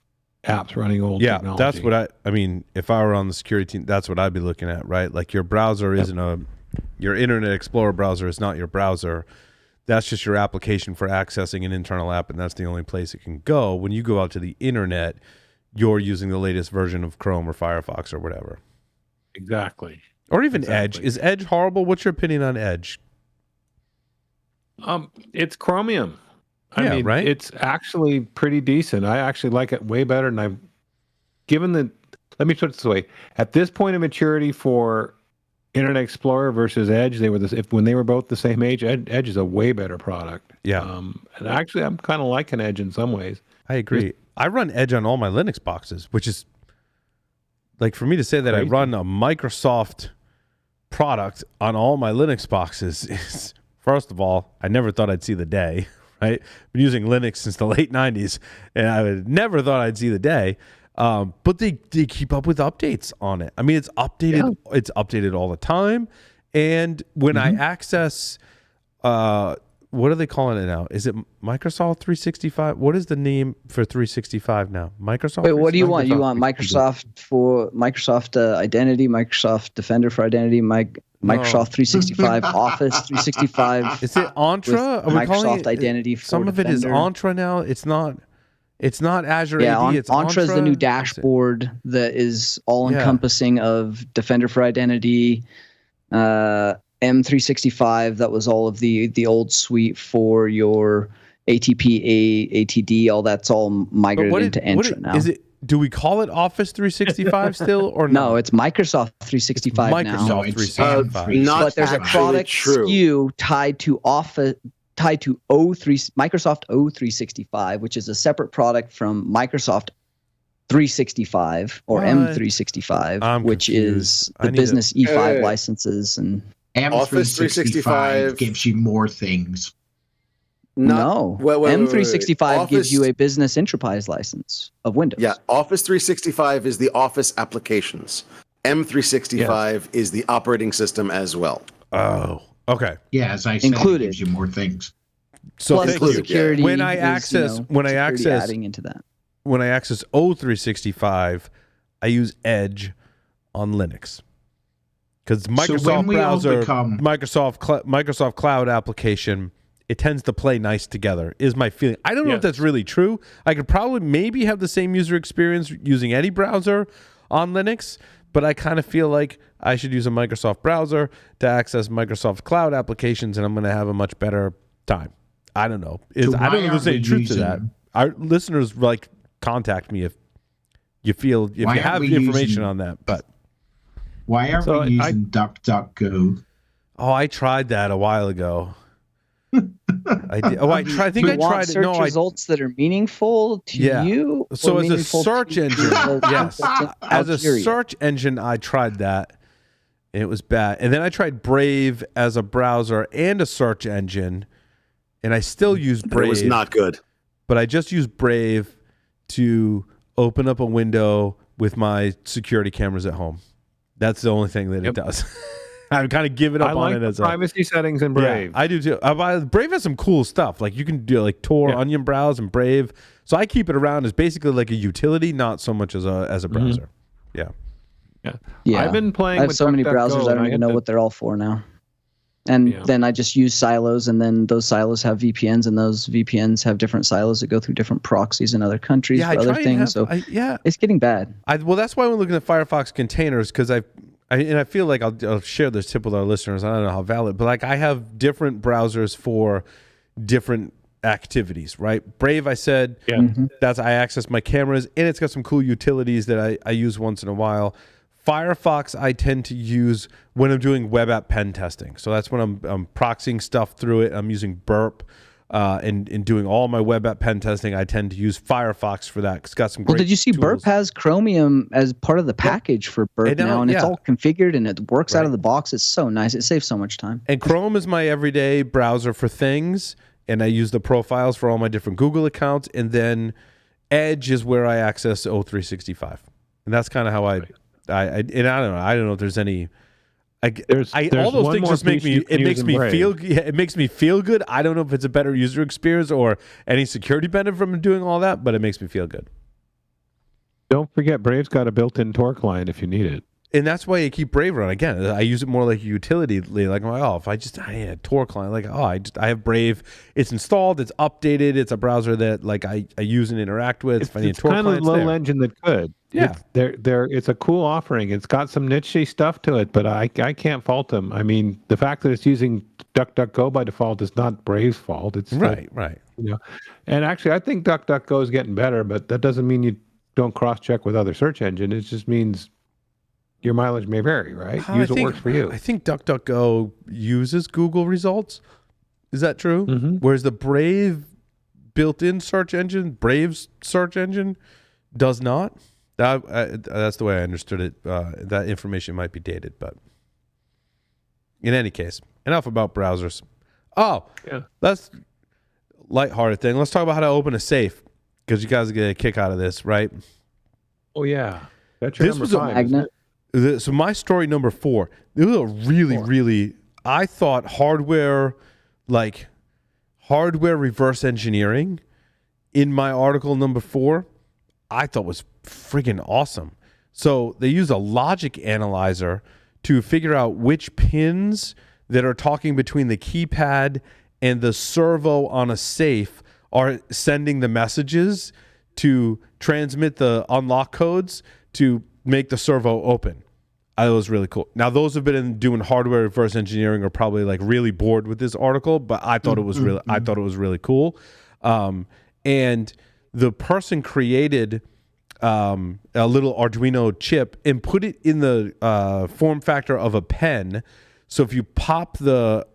apps running old technology. That's what I mean, if I were on the security team, that's what I'd be looking at, right? Like your browser isn't your Internet Explorer browser is not your browser. That's just your application for accessing an internal app, and that's the only place it can go. When you go out to the internet, you're using the latest version of Chrome or Firefox or whatever. Exactly. Or even Edge. Is Edge horrible? What's your opinion on Edge? It's Chromium. I mean, right? It's actually pretty decent. I actually like it way better than I've given the. Let me put it this way: at this point of maturity for Internet Explorer versus Edge, when they were both the same age, Edge is a way better product. Yeah. And actually, I'm kind of liking Edge in some ways. I agree. I run Edge on all my Linux boxes, which is like for me to say that crazy. I run a Microsoft product on all my Linux boxes is, first of all, I never thought I'd see the day. Right? I've been using Linux since the late 90s, and I never thought I'd see the day. But they keep up with updates on it. I mean, it's updated. Yeah. It's updated all the time. And when I access, what are they calling it now? Is it Microsoft 365? What is the name for 365 now? Microsoft. Wait, what do you want? You want Microsoft for Microsoft Identity, Microsoft Defender for Identity, Microsoft 365, Office 365. Is it Entra? Microsoft Identity for some Defender. Of it is Entra now. It's not Azure AD. It's Entra is the new dashboard that is all-encompassing of Defender for Identity, M365. That was all of the old suite for your ATP, ATD. All that's all migrated into Entra now. Is it? Do we call it Office 365 still, or no? It's Microsoft 365 now. Microsoft 365. But there's a product SKU tied to Office, tied to Microsoft O365, which is a separate product from Microsoft 365 or M365, which is the business E5 licenses and Office 365 gives you more things. No. M365 gives you a business enterprise license of Windows. Yeah, Office 365 is the Office applications. M365 is the operating system as well. Oh, okay. Yeah, as I said, it gives you more things. So plus the security. When I access adding into that. When I access O365, I use Edge on Linux. Because Microsoft browser, Microsoft Cloud application, it tends to play nice together, is my feeling. I don't know if that's really true. I could probably maybe have the same user experience using any browser on Linux, but I kind of feel like I should use a Microsoft browser to access Microsoft Cloud applications, and I'm going to have a much better time. I don't know. I don't know if there's any truth to that. Our listeners contact me if you have information on that. But why aren't we using DuckDuckGo? Oh, I tried that a while ago. I did. Oh, I tried it. No, results that are meaningful to you. So as a search engine, yes. As a search engine, I tried that. And it was bad. And then I tried Brave as a browser and a search engine, and I still use Brave. It was not good. But I just use Brave to open up a window with my security cameras at home. That's the only thing that it does. I've kind of given up I on like it the as privacy settings in Brave. Yeah, I do too. Brave has some cool stuff. Like you can do like Tor, Onion Browse, and Brave. So I keep it around as basically like a utility, not so much as a browser. Yeah. I've been playing I have with so many DuckDuckGo, browsers, I and don't even know what they're all for now. And then I just use silos, and then those silos have VPNs, and those VPNs have different silos that go through different proxies in other countries for other things. It's getting bad. Well, that's why we're looking at Firefox containers, because I feel like I'll share this tip with our listeners. I don't know how valid, but like I have different browsers for different activities, right? Brave, I said, I access my cameras, and it's got some cool utilities that I use once in a while. Firefox, I tend to use when I'm doing web app pen testing. So that's when I'm proxying stuff through it. I'm using Burp and doing all my web app pen testing. I tend to use Firefox for that. It's got some great did you see tools. Burp has Chromium as part of the package for Burp now, and it's all configured and it works out of the box. It's so nice. It saves so much time. And Chrome is my everyday browser for things, and I use the profiles for all my different Google accounts. And then Edge is where I access O365, and that's kind of how I don't know. I don't know if there's any. There's all those things just make me. It makes me feel. Yeah, it makes me feel good. I don't know if it's a better user experience or any security benefit from doing all that, but it makes me feel good. Don't forget, Brave's got a built-in Tor client if you need it. And that's why I keep Brave on. Again, I use it more like a utility. Like, if I had a Tor client, like, I have Brave. It's installed. It's updated. It's a browser that like I use and interact with. It's kind of a little engine that could. Yeah, it's a cool offering. It's got some niche stuff to it, but I can't fault them. I mean, the fact that it's using DuckDuckGo by default is not Brave's fault. It's right. And actually, I think DuckDuckGo is getting better, but that doesn't mean you don't cross-check with other search engines. It just means your mileage may vary, right? Use what works for you. I think DuckDuckGo uses Google results. Is that true? Mm-hmm. Whereas the Brave built-in search engine, Brave's search engine, does not. That's the way I understood it. That information might be dated, but in any case, enough about browsers. That's lighthearted thing. Let's talk about how to open a safe, because you guys get a kick out of this, right? Oh yeah, that's your number 5. Magnet. So my story number 4. It was a really, I thought hardware reverse engineering in my article number 4. I thought was friggin' awesome. So they use a logic analyzer to figure out which pins that are talking between the keypad and the servo on a safe are sending the messages to transmit the unlock codes to make the servo open. That was really cool. Now, those who've been doing hardware reverse engineering are probably like really bored with this article, but I thought it was really cool. And the person created a little Arduino chip and put it in the form factor of a pen. So if you pop the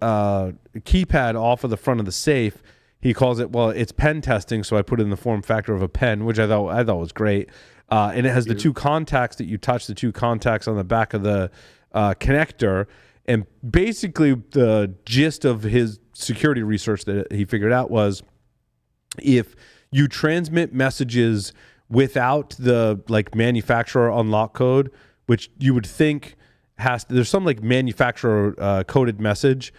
keypad off of the front of the safe, he calls it, it's pen testing. So I put it in the form factor of a pen, which I thought was great. And it has the 2 contacts that you touch, the 2 contacts on the back of the connector. And basically the gist of his security research that he figured out was if you transmit messages without the manufacturer unlock code, which you would think there's some manufacturer coded message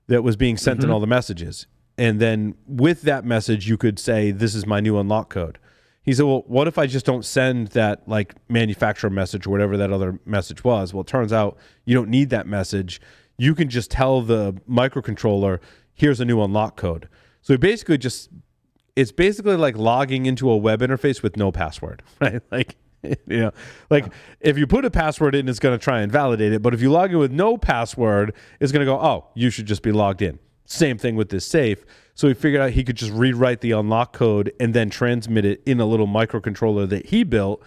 that was being sent in all the messages. And then with that message, you could say, this is my new unlock code. He said, well, what if I just don't send that manufacturer message or whatever that other message was? Well, it turns out you don't need that message. You can just tell the microcontroller, here's a new unlock code. So it's basically like logging into a web interface with no password, right? If you put a password in, it's going to try and validate it. But if you log in with no password, it's going to go, oh, you should just be logged in. Same thing with this safe. So he figured out he could just rewrite the unlock code and then transmit it in a little microcontroller that he built.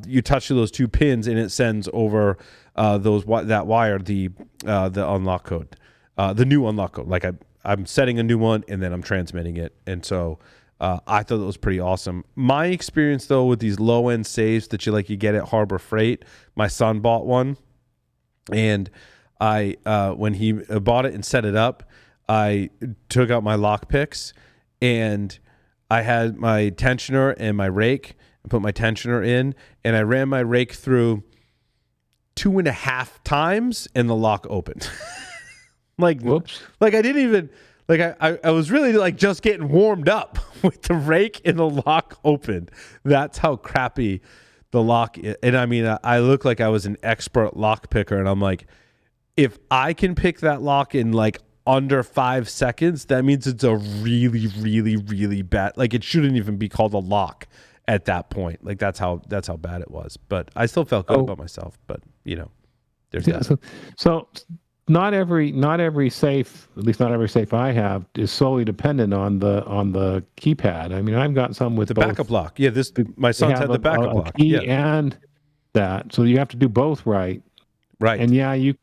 You touch those 2 pins and it sends over that wire the unlock code, the new unlock code. I'm setting a new one and then I'm transmitting it. And so I thought that was pretty awesome. My experience though with these low end safes that you get at Harbor Freight, my son bought one, and when he bought it and set it up, I took out my lock picks and I had my tensioner and my rake and put my tensioner in, and I ran my rake through 2.5 times and the lock opened. Like, Whoops. Like I didn't even, like I was really like just getting warmed up with the rake and the lock opened. That's how crappy the lock is. And I mean, I look like I was an expert lock picker, and I'm like, if I can pick that lock in like under 5 seconds, that means it's a really, really, really bad, like it shouldn't even be called a lock at that point. Like that's how bad it was. But I still felt good about myself. But you know, there's that. So not every safe, at least not every safe I have, is solely dependent on the keypad. I mean, I've got some with the both, backup lock. Yeah, my son's had the backup lock. Key Yeah. and that. So you have to do both right. Right. And yeah, you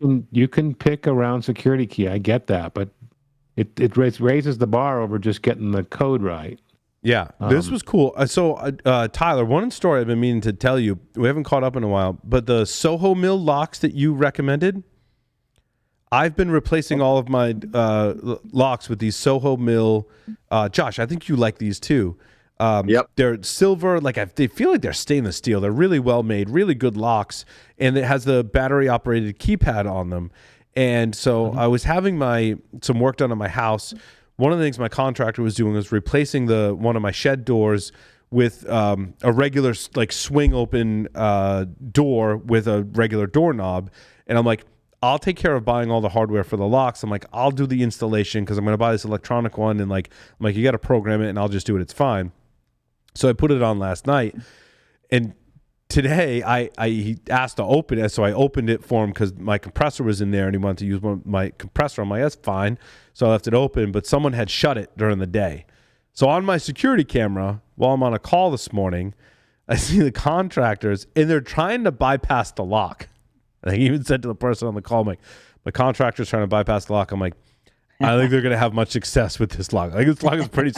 can pick around security key. I get that, but it raises the bar over just getting the code right. Yeah, this was cool. So, Tyler, one story I've been meaning to tell you, we haven't caught up in a while, but the Soho Mill locks that you recommended, I've been replacing all of my locks with these Soho Mill. Josh, I think you like these too. Yep. They're silver, they feel like they're stainless steel. They're really well made, really good locks, and it has the battery operated keypad on them. And so I was having some work done on my house. One of the things my contractor was doing was replacing one of my shed doors with a regular like swing open door with a regular doorknob. And I'm like, I'll take care of buying all the hardware for the locks. I'm like, I'll do the installation because I'm going to buy this electronic one. And I'm like, you got to program it and I'll just do it. It's fine. So I put it on last night, and today he asked to open it, so I opened it for him because my compressor was in there and he wanted to use my compressor. I'm like, that's fine. So I left it open, but someone had shut it during the day. So on my security camera, while I'm on a call this morning, I see the contractors, and they're trying to bypass the lock. And I even said to the person on the call, I'm like, my contractor's trying to bypass the lock. I'm like, I don't think they're going to have much success with this lock. Like this lock is pretty.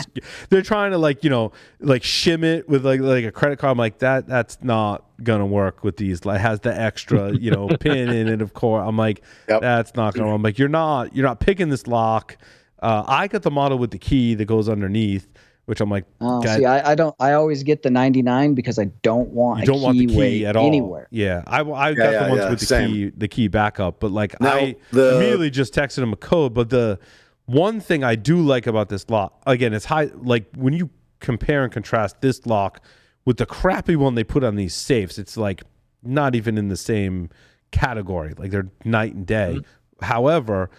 They're trying to like shim it with like a credit card. I'm like that's not going to work with these. It has the extra pin in it. Of course, I'm like that's not going to. I'm like you're not picking this lock. I got the model with the key that goes underneath, which I'm like. See, I don't. I always get the 99 because I don't want the key at all anywhere. Yeah, I got the ones with the key backup, but like now, I immediately just texted him a code. But the one thing I do like about this lock, again, it's high. Like when you compare and contrast this lock with the crappy one they put on these safes, it's like not even in the same category. Like they're night and day. Mm-hmm. However,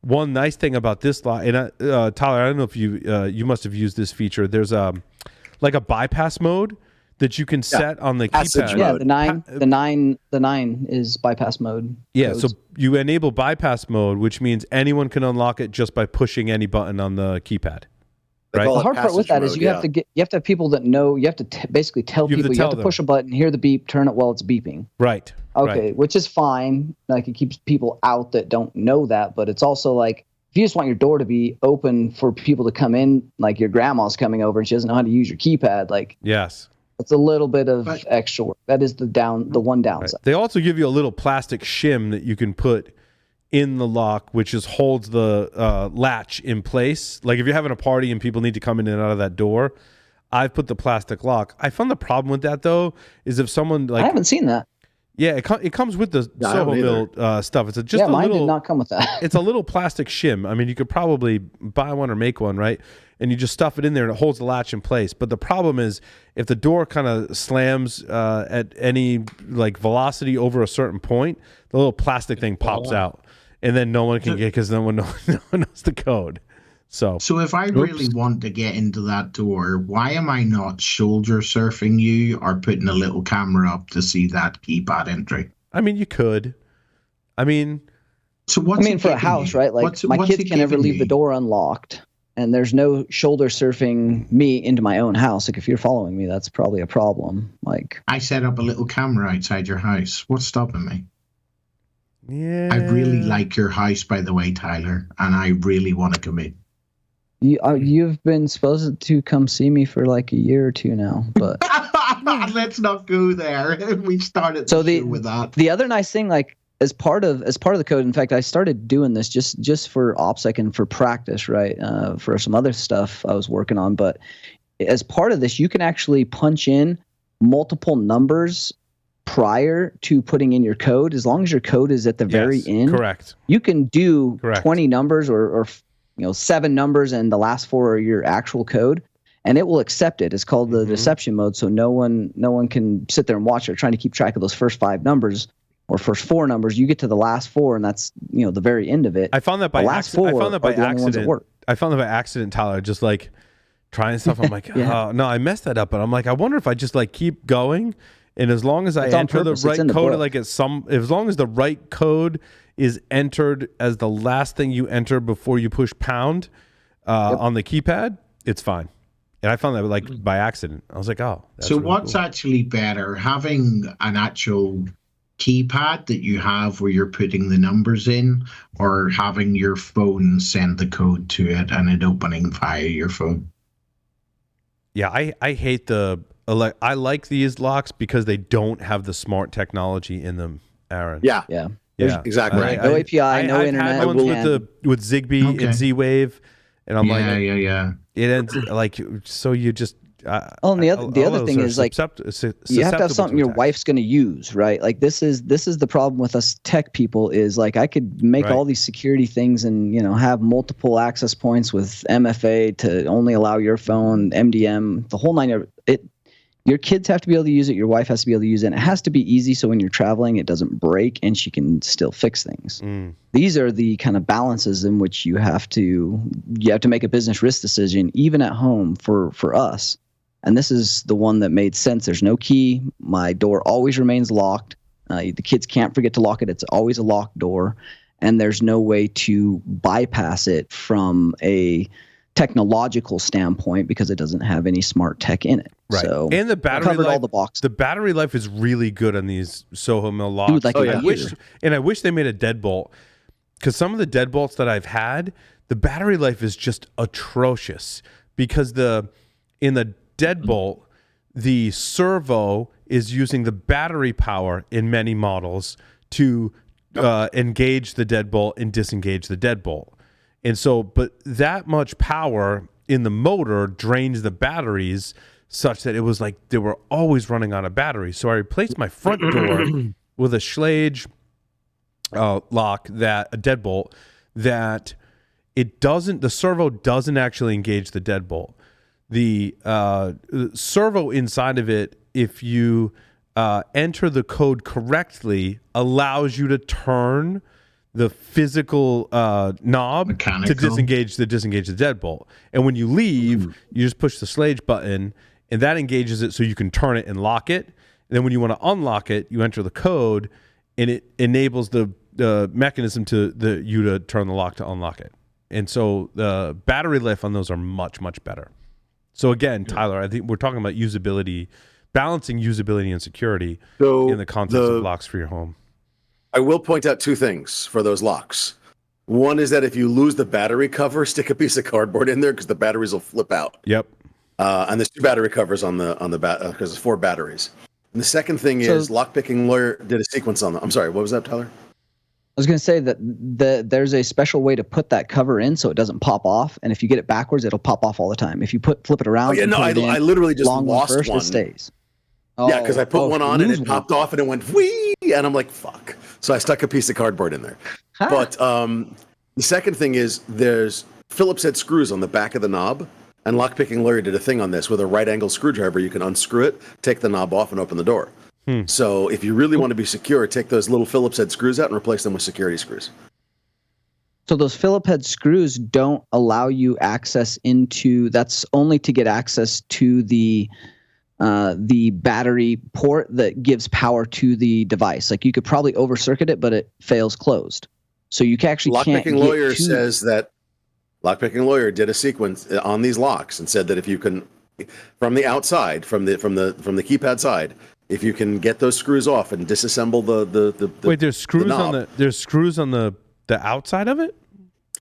one nice thing about this lock, and Tyler, I don't know if you must have used this feature. There's like a bypass mode that you can set on the keypad. Yeah, the 9 is bypass mode. Yeah, codes. So you enable bypass mode, which means anyone can unlock it just by pushing any button on the keypad. Right. The hard part with that is you have to have people that know. You have to basically tell people. You have to push a button, hear the beep, turn it while it's beeping. Right. Okay, right. Which is fine. Like it keeps people out that don't know that, but it's also like if you just want your door to be open for people to come in, like your grandma's coming over and she doesn't know how to use your keypad, like yes. It's a little bit of extra work. That is the one downside. Right. They also give you a little plastic shim that you can put in the lock, which holds the latch in place. Like if you're having a party and people need to come in and out of that door, I've put the plastic lock. I found the problem with that though is if someone I haven't seen that. Yeah, it comes with the Soho Mill stuff. It's mine did not come with that. It's a little plastic shim. I mean, you could probably buy one or make one, right? And you just stuff it in there and it holds the latch in place. But the problem is if the door kind of slams at any like velocity over a certain point, the little plastic thing pops out. And then no one can get because no one knows the code. So if I really want to get into that door, why am I not shoulder surfing you or putting a little camera up to see that keypad entry? I mean, you could. I mean, so what's for a house, right? Like my kids can never leave the door unlocked, and there's no shoulder surfing me into my own house. Like if you're following me, that's probably a problem. Like I set up a little camera outside your house. What's stopping me? Yeah, I really like your house, by the way, Tyler, and I really want to come in. You've been supposed to come see me for like a year or two now, but let's not go there. We started with that. The other nice thing, like as part of the code, in fact, I started doing this just for OPSEC and for practice, right? For some other stuff I was working on, but as part of this, you can actually punch in multiple numbers prior to putting in your code, as long as your code is at the very end, correct. You can do Correct. 20 numbers or 7 numbers, and the last 4 are your actual code, and it will accept it. It's called the deception mode, so no one can sit there and watch it, trying to keep track of those first 5 numbers or first 4 numbers. You get to the last 4, and that's the very end of it. I found that by accident. I found that by accident, Tyler. Just like trying stuff, I'm like, oh no, I messed that up. But I'm like, I wonder if I just like keep going, and as long as I enter the right code, like as long as the right code is entered as the last thing you enter before you push pound on the keypad, it's fine. And I found that like by accident. I was like, oh. That's so really what's cool. actually better, having an actual keypad that you have where you're putting the numbers in, or having your phone send the code to it and it opening via your phone? Yeah, I hate I like these locks because they don't have the smart technology in them, Aaron. Yeah. Exactly. Right. No API, no internet. I've had ones with Zigbee and Z-Wave, and I'm it ends like, so you just. And the other thing is like you have to have something your wife's going to use, right? Like this is the problem with us tech people is like I could make all these security things and have multiple access points with MFA to only allow your phone, MDM, the whole 9 yards. Your kids have to be able to use it. Your wife has to be able to use it. And it has to be easy so when you're traveling, it doesn't break and she can still fix things. These are the kind of balances in which you have to make a business risk decision, even at home for us. And this is the one that made sense. There's no key. My door always remains locked. The kids can't forget to lock it. It's always a locked door. And there's no way to bypass it from a technological standpoint because it doesn't have any smart tech in it. Right. So and the battery life, all the boxes. The battery life is really good on these Soho Mill locks. Dude, I wish they made a deadbolt, because some of the deadbolts that I've had, the battery life is just atrocious because in the deadbolt, the servo is using the battery power in many models to engage the deadbolt and disengage the deadbolt. And so, but that much power in the motor drains the batteries such that it was like they were always running out of batteries. So I replaced my front door with a Schlage lock, a deadbolt, that the servo doesn't actually engage the deadbolt. The servo inside of it, if you enter the code correctly, allows you to turn the physical knob to disengage the deadbolt. And when you leave, you just push the Schlage button, and that engages it so you can turn it and lock it. And then when you want to unlock it, you enter the code, and it enables the mechanism to turn the lock to unlock it. And so the battery life on those are much, much better. So again, Tyler, I think we're talking about usability, balancing usability and security in the context of locks for your home. I will point out 2 things for those locks. One is that if you lose the battery cover, stick a piece of cardboard in there because the batteries will flip out. Yep. And there's 2 battery covers on the because there's 4 batteries. And the second thing is Lockpicking Lawyer did a sequence on them. I'm sorry, what was that, Tyler? I was going to say that there's a special way to put that cover in so it doesn't pop off, and if you get it backwards, it'll pop off all the time. If you flip it around, I literally just lost one. It stays. Yeah, because I put one on and it popped off and it went whee, and I'm like, fuck. So I stuck a piece of cardboard in there. But the second thing is there's Phillips head screws on the back of the knob, and Lockpicking Lawyer did a thing on this with a right angle screwdriver. You can unscrew it, take the knob off, and open the door. So if you really want to be secure, take those little Phillips head screws out and replace them with security screws. So those Phillips head screws don't allow you access into. That's only to get access to the battery port that gives power to the device. Like you could probably over circuit it, but it fails closed. So you actually can't. Lockpicking Lawyer says that Lockpicking Lawyer did a sequence on these locks and said that if you can, from the outside, from the keypad side, if you can get those screws off and disassemble the wait, there's screws on the outside of it?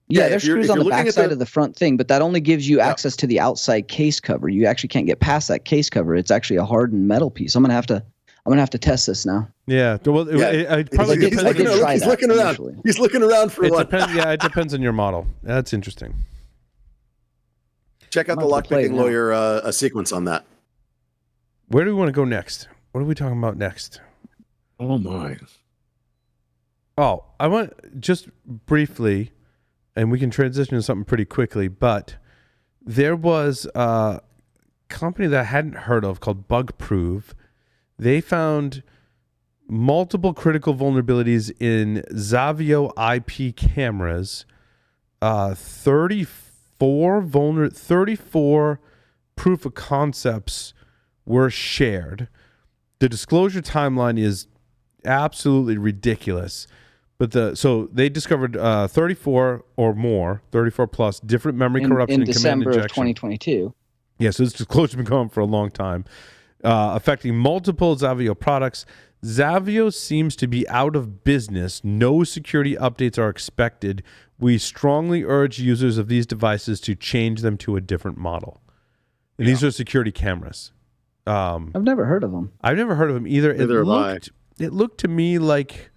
Yeah, there's screws on the back side of the front thing, but that only gives you access to the outside case cover. You actually can't get past that case cover. It's actually a hardened metal piece. I'm gonna have to test this now. Yeah, well, it probably he's looking around. He's looking around for one. It depends on your model. That's interesting. Check out the Lockpicking Lawyer sequence on that. Where do we want to go next? What are we talking about next? Oh my. Oh, I want just briefly, and we can transition to something pretty quickly, but there was a company that I hadn't heard of called BugProve. They found multiple critical vulnerabilities in Zavio IP cameras. 34 proof of concepts were shared. The disclosure timeline is absolutely ridiculous. But so they discovered 34 or more, 34 plus different memory corruption in and command December injection. of 2022. Yeah, so this disclosure has been going on for a long time, affecting multiple Zavio products. Zavio seems to be out of business. No security updates are expected. We strongly urge users of these devices to change them to a different model. And these are security cameras. I've never heard of them. I've never heard of them either. It looked to me like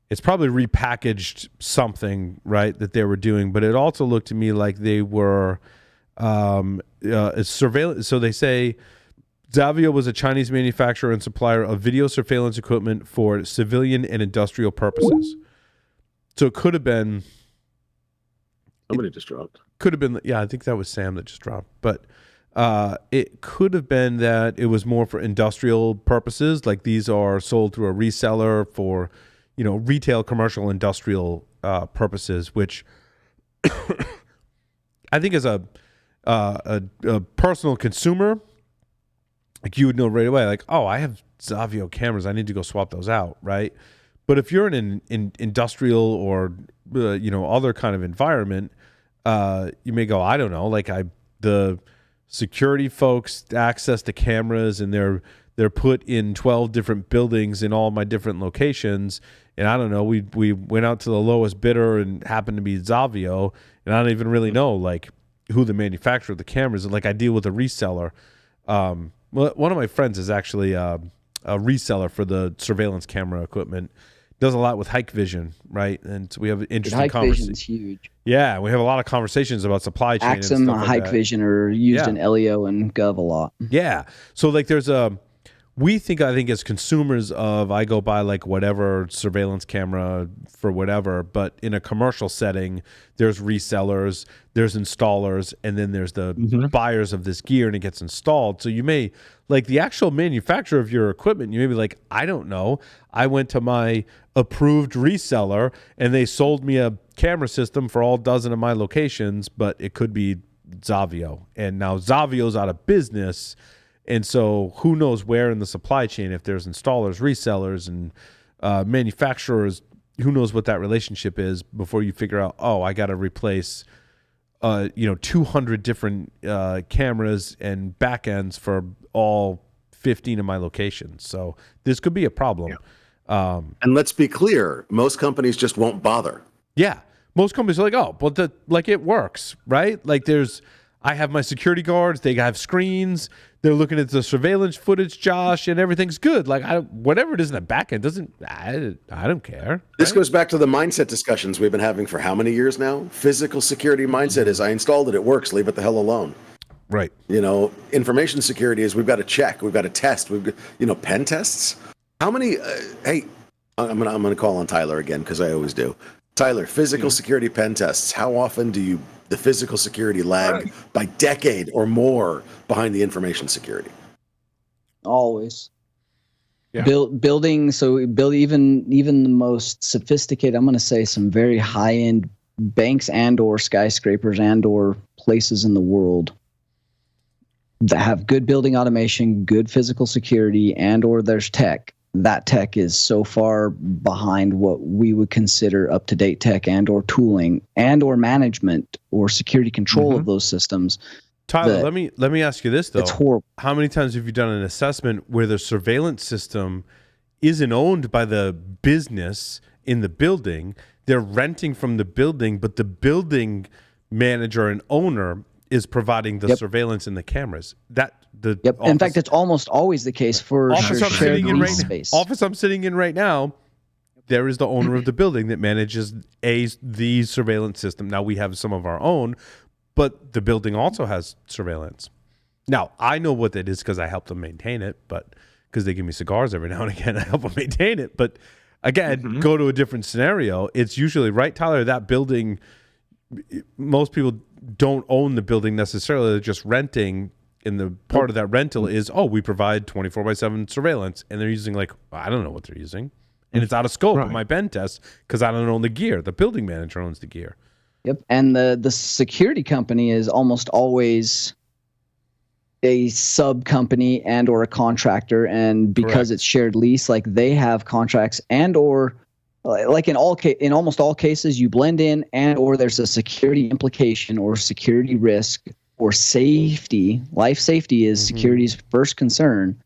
it's probably repackaged something, right, that they were doing, but it also looked to me like they were surveillance. So they say Zavio was a Chinese manufacturer and supplier of video surveillance equipment for civilian and industrial purposes. So it could have been... Somebody just dropped. Could have been, yeah, I think that was Sam that just dropped. But it could have been that it was more for industrial purposes, like these are sold through a reseller for, retail, commercial, industrial purposes, which I think as a personal consumer, like you would know right away, like, oh, I have Zavio cameras, I need to go swap those out, right? But if you're in an industrial or other kind of environment, you may go, I don't know, like the security folks access the cameras and they're put in 12 different buildings in all my different locations, and I don't know, we went out to the lowest bidder and happened to be Zavio, and I don't even really know like who the manufacturer of the cameras is. Like I deal with a reseller. Well, one of my friends is actually a reseller for the surveillance camera equipment. Does a lot with Hikvision, right? And so we have interesting conversations. Hikvision's huge. Yeah, we have a lot of conversations about supply chain. Axum, and stuff like Hikvision are used in LEO and Gov a lot. Yeah, so like I think as consumers of, I go buy like whatever surveillance camera for whatever, but in a commercial setting, there's resellers, there's installers, and then there's the buyers of this gear, and it gets installed. So you may, like the actual manufacturer of your equipment, you may be like, I don't know, I went to my approved reseller and they sold me a camera system for all dozen of my locations, but it could be Zavio. And now Zavio's out of business. And so who knows where in the supply chain, if there's installers, resellers, and manufacturers, who knows what that relationship is before you figure out, oh, I got to replace 200 different cameras and backends for all 15 of my locations. So this could be a problem. Yeah. And let's be clear, most companies just won't bother. Yeah. Most companies are like, oh, but it works, right? Like I have my security guards, they have screens, they're looking at the surveillance footage, Josh, and everything's good. Like whatever it is in the back end I don't care. This goes back to the mindset discussions we've been having for how many years now? Physical security mindset is I installed it works, leave it the hell alone. Right. Information security is we've got to check, we've got to test, we've got, pen tests. How many hey, I'm going to call on Tyler again because I always do. Tyler, physical security pen tests. How often do the physical security lag by decade or more behind the information security? Always. Yeah. Build even the most sophisticated, I'm going to say some very high-end banks and or skyscrapers and or places in the world that have good building automation, good physical security, and or there's tech. That tech is so far behind what we would consider up-to-date tech and or tooling and or management or security control of those systems. Tyler, let me ask you this though. It's horrible. How many times have you done an assessment where the surveillance system isn't owned by the business in the building? They're renting from the building, but the building manager and owner is providing the surveillance and the cameras. In fact, it's almost always the case for office I'm sitting in space. Office I'm sitting in right now, there is the owner of the building that manages the surveillance system. Now we have some of our own, but the building also has surveillance. Now I know what that is because I helped them maintain it, but because they give me cigars every now and again. I help them maintain it. But again, go to a different scenario. It's usually, right, Tyler, that building, most people don't own the building necessarily. They're just renting. And the part of that rental is, we provide 24/7 surveillance. And they're using I don't know what they're using. And it's out of scope of my pen test because I don't own the gear. The building manager owns the gear. Yep. And the security company is almost always a sub company and or a contractor, and because it's shared lease, they have contracts and or in almost all cases you blend in and or there's a security implication or security risk or safety. Life safety is security's first concern.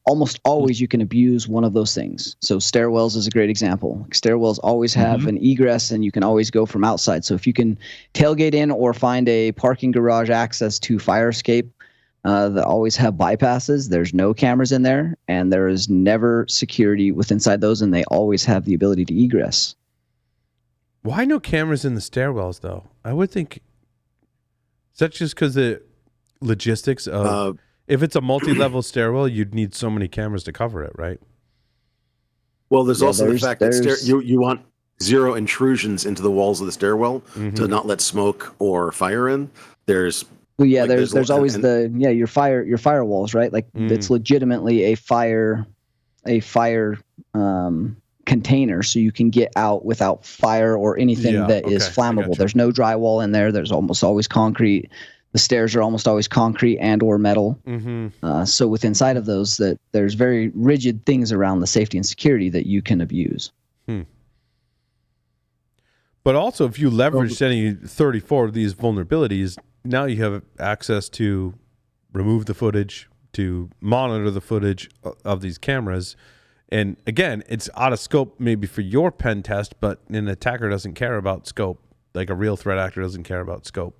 Almost always you can abuse one of those things. So stairwells is a great example. Stairwells always have an egress and you can always go from outside. So if you can tailgate in or find a parking garage access to fire escape, they always have bypasses. There's no cameras in there and there is never security with inside those, and they always have the ability to egress. Why no cameras in the stairwells though? I would think, is that just because the logistics of... if it's a multi-level stairwell, you'd need so many cameras to cover it, right? Well, there's also the fact that you want zero intrusions into the walls of the stairwell to not let smoke or fire in. There's always your firewalls, right? It's legitimately a fire container, so you can get out without fire or anything that is flammable. There's no drywall in there. There's almost always concrete. The stairs are almost always concrete and or metal. So with inside of those, that there's very rigid things around the safety and security that you can abuse. But also, if you leverage any 34 of these vulnerabilities, now you have access to remove the footage, to monitor the footage of these cameras. And again, it's out of scope maybe for your pen test, but an attacker doesn't care about scope. Like a real threat actor doesn't care about scope.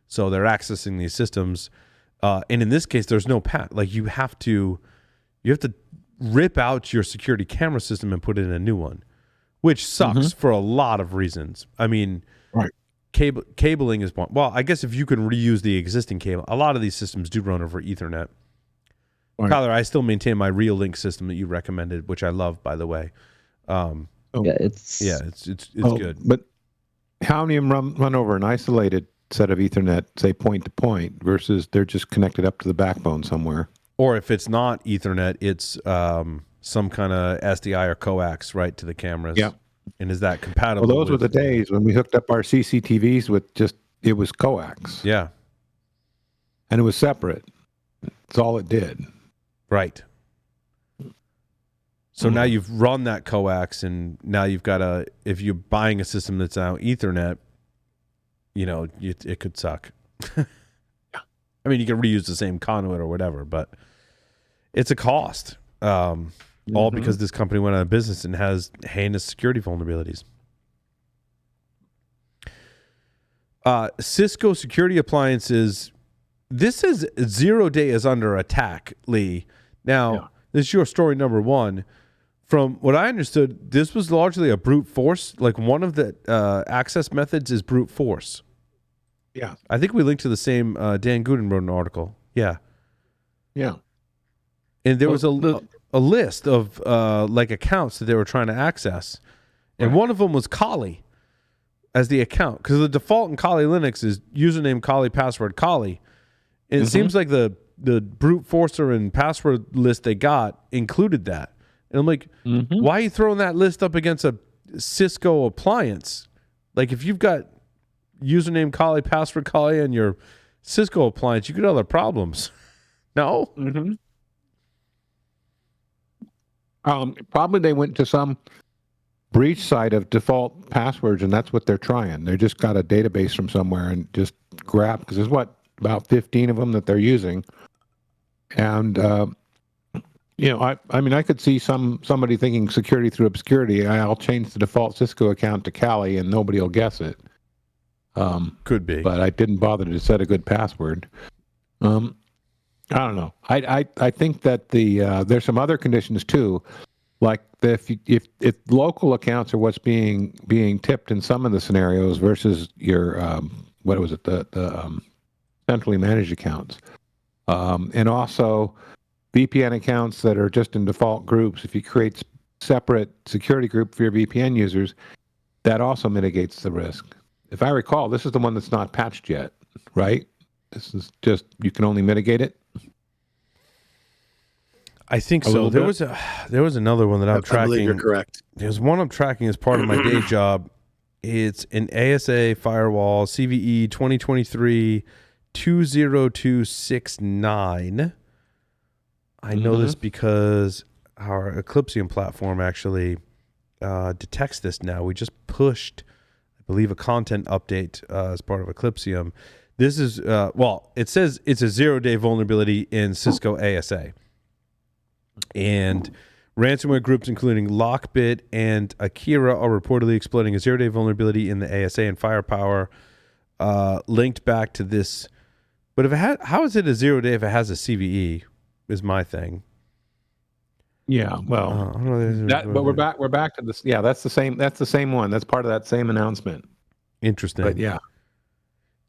So they're accessing these systems, and in this case, there's no path. You have to rip out your security camera system and put in a new one, which sucks for a lot of reasons. I mean, cabling is one. Well, I guess if you can reuse the existing cable, a lot of these systems do run over Ethernet. Tyler, I still maintain my Real Link system that you recommended, which I love, by the way. It's good. But how many of them run over an isolated set of Ethernet, say point to point, versus they're just connected up to the backbone somewhere? Or if it's not Ethernet, it's some kind of SDI or coax right to the cameras. Yeah. And is that compatible? Well, those were the days when we hooked up our CCTVs with it was coax. Yeah. And it was separate. That's all it did. Right. So now you've run that coax, and now you've got if you're buying a system that's now Ethernet, it could suck. I mean, you can reuse the same conduit or whatever, but it's a cost. All because this company went out of business and has heinous security vulnerabilities. Cisco security appliances. This is 0 day is under attack, Lee. Now, this is your story number one. From what I understood, this was largely a brute force. One of the access methods is brute force. Yeah. I think we linked to the same, Dan Gooden wrote an article. Yeah. Yeah. And there was a list of accounts that they were trying to access. And one of them was Kali as the account. Because the default in Kali Linux is username Kali, password Kali. And it seems like the brute forcer and password list they got included that. And I'm like, why are you throwing that list up against a Cisco appliance? If you've got username Kali, password Kali, and your Cisco appliance, you could have other problems. No? Probably they went to some breach site of default passwords, and that's what they're trying. They just got a database from somewhere and just grab, because there's about 15 of them that they're using. And, I could see somebody thinking security through obscurity. I'll change the default Cisco account to Kali and nobody will guess it. Could be. But I didn't bother to set a good password. I don't know. I think that there's some other conditions too, like if local accounts are what's being tipped in some of the scenarios versus your the centrally managed accounts, and also VPN accounts that are just in default groups, if you create separate security group for your VPN users, that also mitigates the risk. If I recall, this is the one that's not patched yet, right? This is just, you can only mitigate it. I think so. There was another one that I'm tracking. I believe you're correct. There's one I'm tracking as part of my day job. It's an ASA firewall CVE 2023 20269. I know this because our Eclipsium platform actually detects this now. We just pushed, I believe, a content update as part of Eclipsium. This is, it says it's a 0-day vulnerability in Cisco ASA. And ransomware groups including Lockbit and Akira are reportedly exploiting a 0-day vulnerability in the ASA and Firepower linked back to this. But if it how is it a 0-day if it has a CVE is my thing. Yeah, well, but we're back to this. Yeah, that's the same one. That's part of that same announcement. Interesting. But yeah.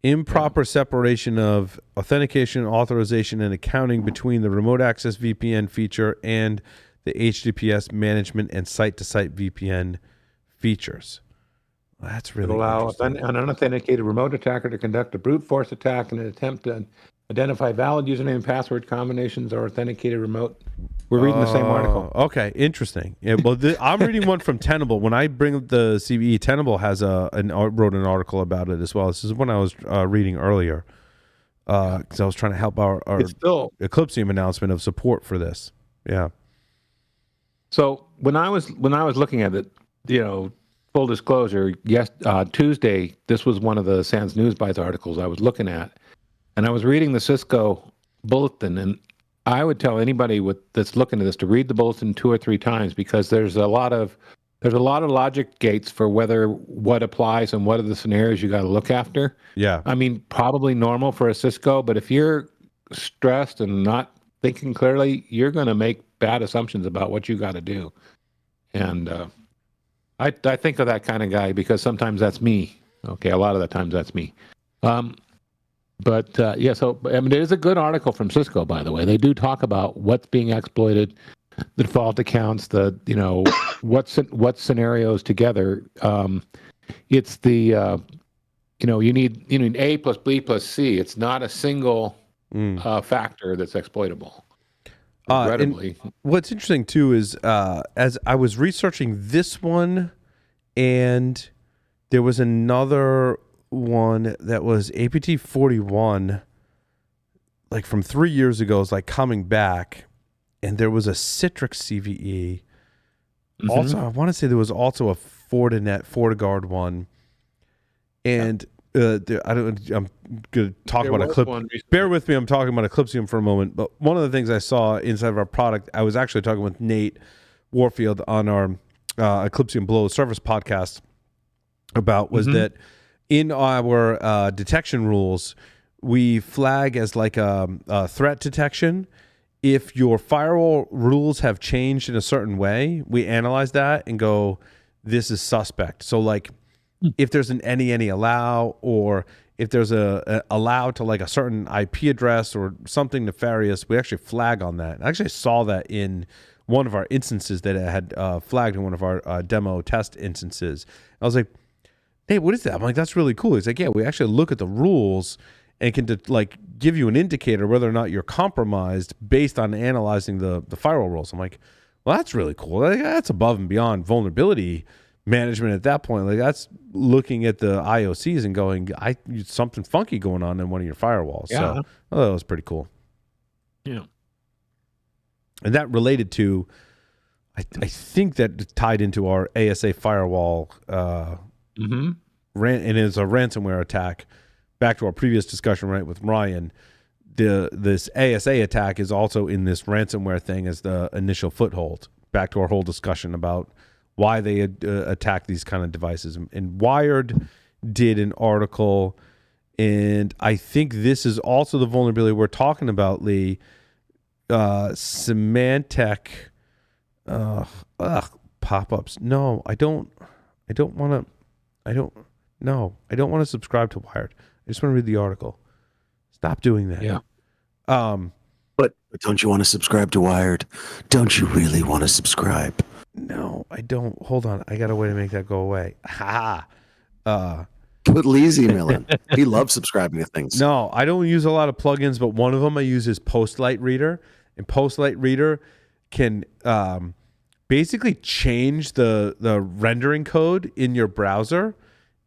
Improper separation of authentication, authorization, and accounting between the remote access VPN feature and the HTTPS management and site-to-site VPN features. Well, that's really interesting. An unauthenticated remote attacker to conduct a brute force attack in an attempt to identify valid username and password combinations or authenticated remote. We're reading the same article. Okay, interesting. Yeah, well, I'm reading one from Tenable. When I bring up the CVE, Tenable has wrote an article about it as well. This is one I was reading earlier because I was trying to help our Eclipsium announcement of support for this. Yeah. So when I was looking at it, full disclosure, Tuesday, this was one of the Sans News Bites articles I was looking at, and I was reading the Cisco bulletin, and I would tell anybody that's looking at this to read the bulletin 2 or 3 times, because there's a lot of logic gates for what applies and what are the scenarios you got to look after. Yeah. I mean, probably normal for a Cisco, but if you're stressed and not thinking clearly, you're going to make bad assumptions about what you got to do. And I think of that kind of guy because sometimes that's me. Okay, a lot of the times that's me. But it is a good article from Cisco, by the way. They do talk about what's being exploited, the default accounts, what scenarios together. It's the you need A plus B plus C. It's not a single factor that's exploitable. Regrettably. What's interesting too is as I was researching this one, and there was another one that was APT 41, like from 3 years ago, is like coming back, and there was a Citrix CVE. Mm-hmm. Also, I want to say there was also a FortiGuard one, and I'm going to talk about Eclipsium. Bear with me, I'm talking about Eclipsium for a moment. But one of the things I saw inside of our product, I was actually talking with Nate Warfield on our Eclipsium Below the Surface podcast about was that in our detection rules, we flag as like a threat detection. If your firewall rules have changed in a certain way, we analyze that and go, this is suspect. So like if there's an any allow, or if there's a allow to like a certain IP address or something nefarious, we actually flag on that. I actually saw that in one of our instances that it had flagged in one of our demo test instances. I was like, hey, what is that? I'm like, that's really cool. He's like, yeah, we actually look at the rules and can give you an indicator whether or not you're compromised based on analyzing the firewall rules. I'm like, well, that's really cool. That's above and beyond vulnerability management at that point. Like that's looking at the IOCs and going, something funky going on in one of your firewalls. Yeah. So that was pretty cool. Yeah. And that related to, I think that tied into our ASA firewall and it's a ransomware attack. Back to our previous discussion, right, with Ryan, this ASA attack is also in this ransomware thing as the initial foothold. Back to our whole discussion about why they attack these kind of devices. And Wired did an article, and I think this is also the vulnerability we're talking about, Lee. Symantec pop-ups. No, I don't want to subscribe to Wired. I just want to read the article. Stop doing that. Yeah. But don't you want to subscribe to Wired? Don't you really want to subscribe? No, I don't. Hold on. I got a way to make that go away. Ha! Put Lee's email in. He loves subscribing to things. No, I don't use a lot of plugins, but one of them I use is Postlight Reader. And Postlight Reader can basically change the rendering code in your browser,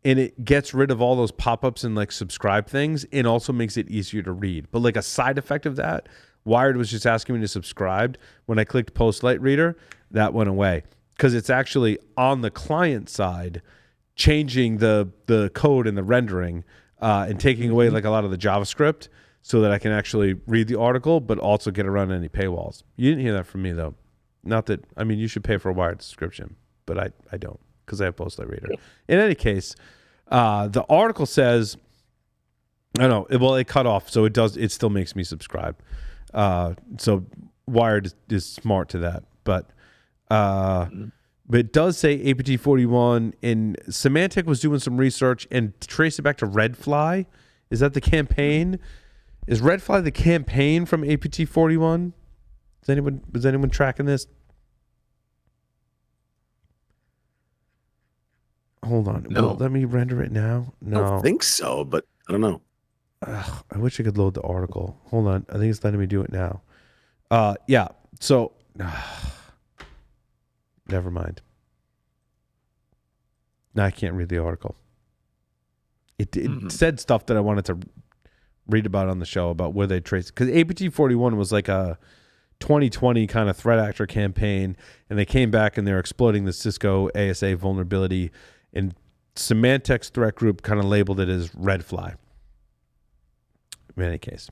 and it gets rid of all those pop-ups and like subscribe things, and also makes it easier to read. But like a side effect of that, Wired was just asking me to subscribe. When I clicked Postlight Reader, that went away because it's actually on the client side changing the code and the rendering and taking away like a lot of the JavaScript so that I can actually read the article, but also get around any paywalls. You didn't hear that from me though. Not that, I mean, you should pay for a Wired subscription, but I don't because I have Postlight Reader. In any case, the article says, I don't know, well, it cut off, so it still makes me subscribe. So Wired is smart to that, but it does say APT41, and Symantec was doing some research and traced it back to Redfly. Is that the campaign? Is Redfly the campaign from APT41? Is anyone tracking this? Hold on. No. Well, let me render it now. No. I don't think so, but I don't know. I wish I could load the article. Hold on. I think it's letting me do it now. Yeah. So, never mind. No, I can't read the article. It said stuff that I wanted to read about on the show about where they traced. Because APT41 was like a 2020 kind of threat actor campaign, and they came back and they're exploiting the Cisco ASA vulnerability, and Symantec's threat group kind of labeled it as Redfly. In any case.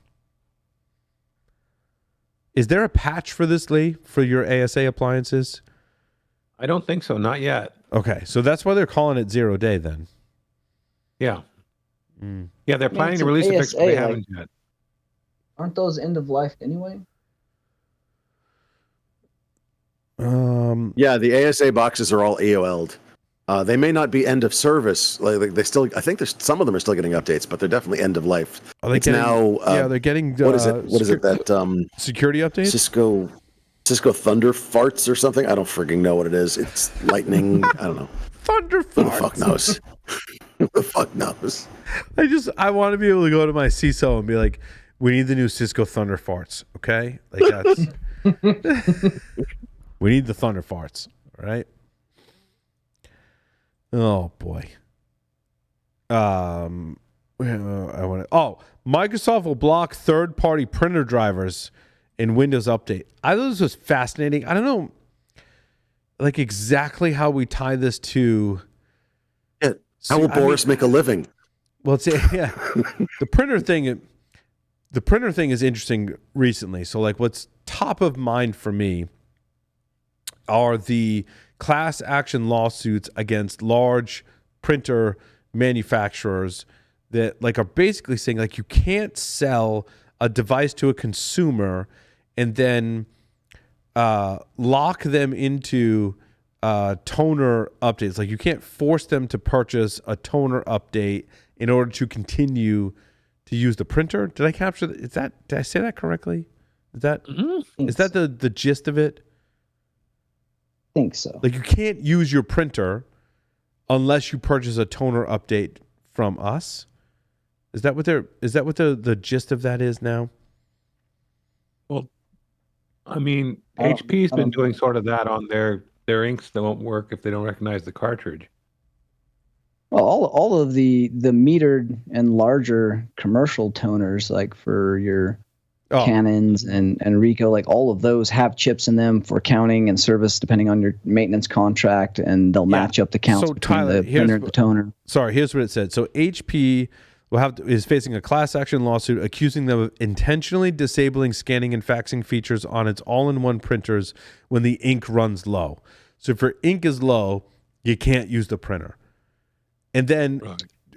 Is there a patch for this, Lee, for your ASA appliances? I don't think so. Not yet. Okay, so that's why they're calling it 0 day then. Yeah. Yeah, they're planning it's to an release a fix, but they ASA, haven't yet. Aren't those end of life anyway? Yeah, the ASA boxes are all AOL'd. They may not be end of service. Like they still, I think there's some of them are still getting updates, but they're definitely end of life. Are they it's getting, now. yeah, they're getting. What is it? What is it that security updates? Cisco Thunder Farts or something? I don't frigging know what it is. It's lightning. I don't know. Thunder Farts. Who the fuck knows? Who the fuck knows? I want to be able to go to my CISO and be like, we need the new Cisco Thunder Farts, okay? Like that's we need the Thunder Farts, all right? Oh boy. Microsoft will block third-party printer drivers in Windows Update. I thought this was fascinating. I don't know like exactly how we tie this to how will Boris make a living? Well, yeah. The printer thing is interesting recently. So like what's top of mind for me are the class action lawsuits against large printer manufacturers that like are basically saying like you can't sell a device to a consumer and then lock them into toner updates. Like you can't force them to purchase a toner update in order to continue to use the printer. Did I capture that? Did I say that correctly? Is that the gist of it? I think so. Like you can't use your printer unless you purchase a toner update from us. Is that what the gist of that is now? Well, I mean, HP's been doing sort of that on their inks that won't work if they don't recognize the cartridge. Well, all of the metered and larger commercial toners, like for your Canons and Ricoh, like all of those have chips in them for counting and service depending on your maintenance contract, and they'll match up the counts between the printer and the toner. Sorry, here's what it said. So HP is facing a class action lawsuit accusing them of intentionally disabling scanning and faxing features on its all-in-one printers when the ink runs low. So if your ink is low, you can't use the printer. And then,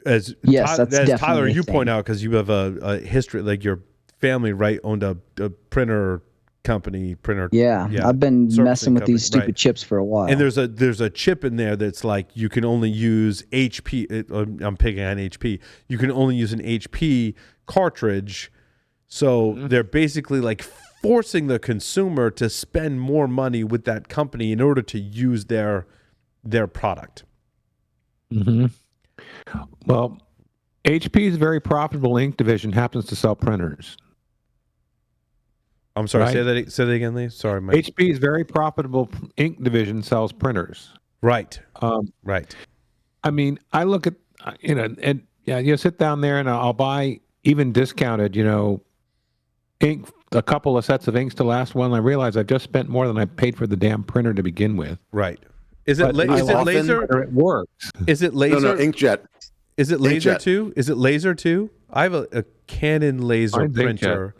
as Tyler, you point out, because you have a history, like your family, right, owned a printer company, Yeah, I've been messing with these stupid chips for a while. And there's a chip in there that's like you can only use HP. I'm picking on HP. You can only use an HP cartridge. So they're basically like forcing the consumer to spend more money with that company in order to use their product. Mm-hmm. Well, HP's very profitable ink division happens to sell printers. I'm sorry, right? say that again, Lee. Sorry, Mike. HP's very profitable ink division sells printers. Right. Right. I mean, I look at, and you sit down there and I'll buy even discounted, ink, a couple of sets of inks to last one. I realize I've just spent more than I paid for the damn printer to begin with. Right. Is it laser? It works. Is it laser? No, inkjet. Is it laser inkjet. too? Is it laser too? I have a Canon laser printer.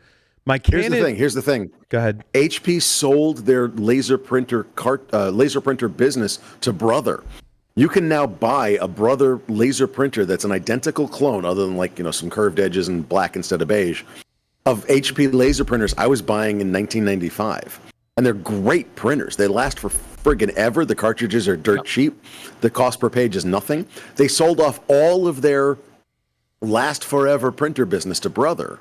My Canon. Here's the thing. Go ahead. HP sold their laser printer business to Brother. You can now buy a Brother laser printer that's an identical clone, other than some curved edges and black instead of beige, of HP laser printers I was buying in 1995. And they're great printers. They last for friggin' ever. The cartridges are dirt cheap. The cost per page is nothing. They sold off all of their last forever printer business to Brother,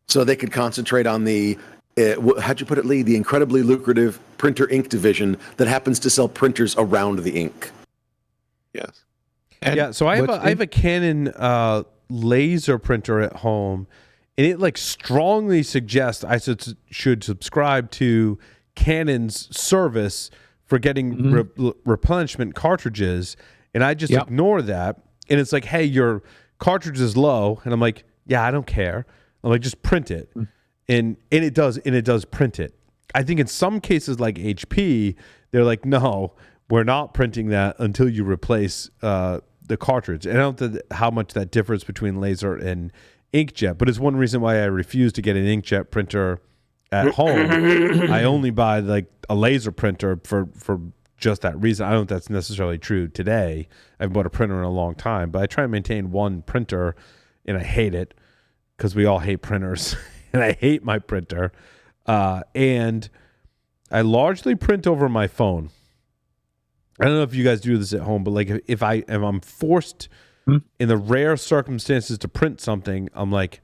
so they could concentrate on the, how'd you put it, Lee? The incredibly lucrative printer ink division that happens to sell printers around the ink. Yes. So I have a Canon laser printer at home, and it strongly suggests I should subscribe to Canon's service for getting replenishment cartridges, and I just ignore that. And it's like, hey, your cartridge is low, and I'm like, yeah, I don't care. I'm like, just print it, and it does print it. I think in some cases like HP, they're like, no, we're not printing that until you replace the cartridge. And I don't know how much that differs between laser and inkjet, but it's one reason why I refuse to get an inkjet printer at home. I only buy a laser printer for just that reason. I don't know if that's necessarily true today. I haven't bought a printer in a long time, but I try and maintain one printer, and I hate it because we all hate printers, and I hate my printer. And I largely print over my phone. I don't know if you guys do this at home, but if I'm forced in the rare circumstances to print something, I'm like,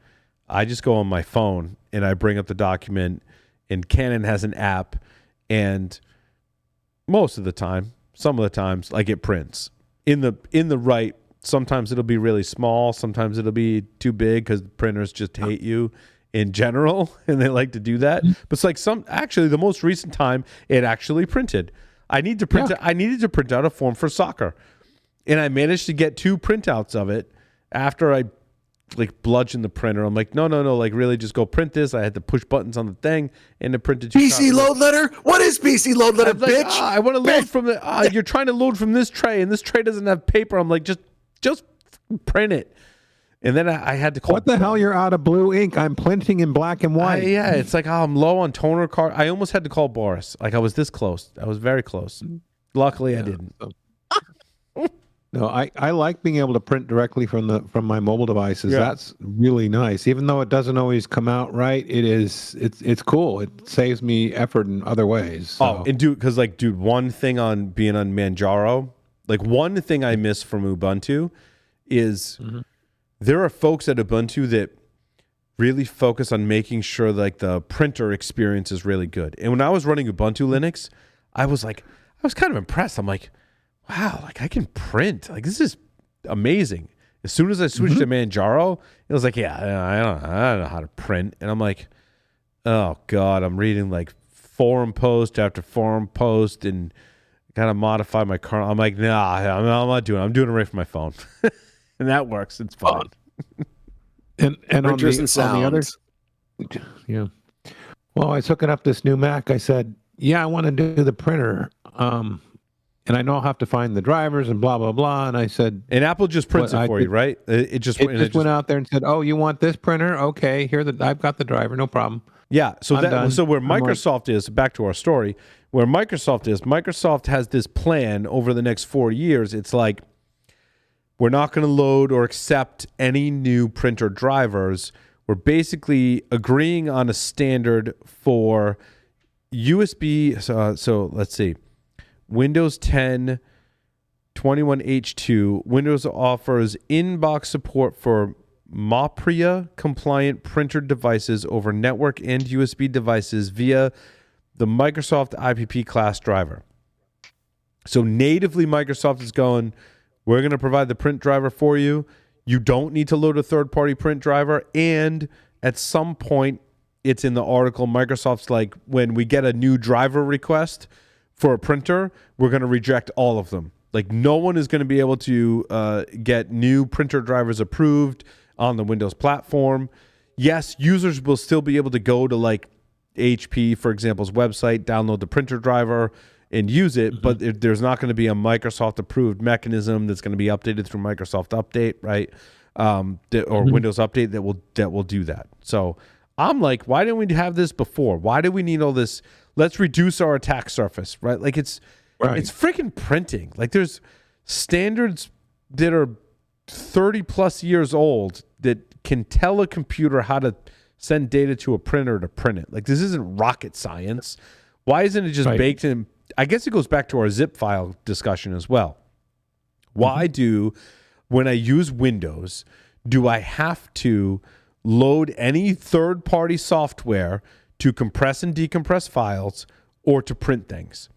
I just go on my phone and I bring up the document, and Canon has an app, and most of the time, some of the times, it prints in the right. Sometimes it'll be really small. Sometimes it'll be too big because printers just hate you in general, and they like to do that. But it's actually the most recent time it actually printed. I needed to print out a form for soccer, and I managed to get 2 printouts of it after I bludgeoned the printer. I'm like, no, really just go print this. I had to push buttons on the thing, and it printed 2 PC load letter? What is PC load letter, bitch? I want to load from the. You're trying to load from this tray, and this tray doesn't have paper. I'm like, just print it. And then I had to call. What the hell? You're out of blue ink. I'm printing in black and white. It's I'm low on toner card. I almost had to call Boris. I was this close. I was very close. Luckily, I didn't. No, I like being able to print directly from my mobile devices. Yeah. That's really nice. Even though it doesn't always come out right, it's cool. It saves me effort in other ways. So. Oh, and because one thing on being on Manjaro, one thing I miss from Ubuntu is there are folks at Ubuntu that really focus on making sure the printer experience is really good. And when I was running Ubuntu Linux, I was kind of impressed. I'm like, wow, I can print. This is amazing. As soon as I switched to Manjaro, it was I don't know how to print. And I'm like, oh God, I'm reading forum post after forum post and gotta modify my kernel. I'm like, nah, I'm not doing it. I'm doing it right from my phone. And that works. It's fine. And printers and sounds. On the other, yeah. Well, I was hooking up this new Mac. I said, yeah, I want to do the printer. And I know I'll have to find the drivers and blah, blah, blah. And I said... And Apple just prints it for you, right? It just went out there and said, oh, you want this printer? Okay, I've got the driver, no problem. Yeah, so where Microsoft is, back to our story, where Microsoft has this plan over the next 4 years. It's we're not going to load or accept any new printer drivers. We're basically agreeing on a standard for USB. So let's see. Windows 10 21H2. Windows offers inbox support for MOPRIA compliant printer devices over network and USB devices via the Microsoft IPP class driver. So natively, Microsoft is going, we're going to provide the print driver for you. You don't need to load a third-party print driver. And at some point, it's in the article, Microsoft's like, when we get a new driver request for a printer, we're going to reject all of them. Like, no one is going to be able to get new printer drivers approved on the Windows platform. Yes, users will still be able to go to, like, HP, for example's website, download the printer driver and use it, but there's not going to be a Microsoft-approved mechanism that's going to be updated through Microsoft Update, right? Or Windows Update that will do that. So I'm like, why didn't we have this before? Why do we need all this? Let's reduce our attack surface, right? Like it's freaking printing. Like there's standards that are 30 plus years old that can tell a computer how to send data to a printer to print it. Like this isn't rocket science. Why isn't it just baked in? I guess it goes back to our zip file discussion as well. Why when I use Windows, do I have to load any third-party software to compress and decompress files or to print things?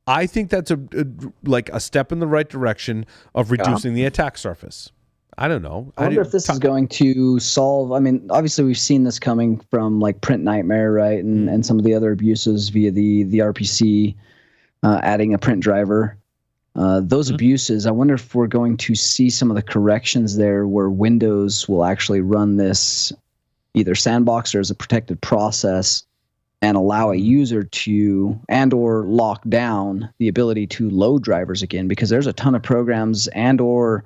I think that's a step in the right direction of reducing the attack surface. I don't know. I wonder if this is going to solve. I mean, obviously we've seen this coming from like Print Nightmare, right, and some of the other abuses via the RPC, adding a print driver. Those abuses. I wonder if we're going to see some of the corrections there, where Windows will actually run this either sandbox or as a protected process, and allow a user to or lock down the ability to load drivers again, because there's a ton of programs or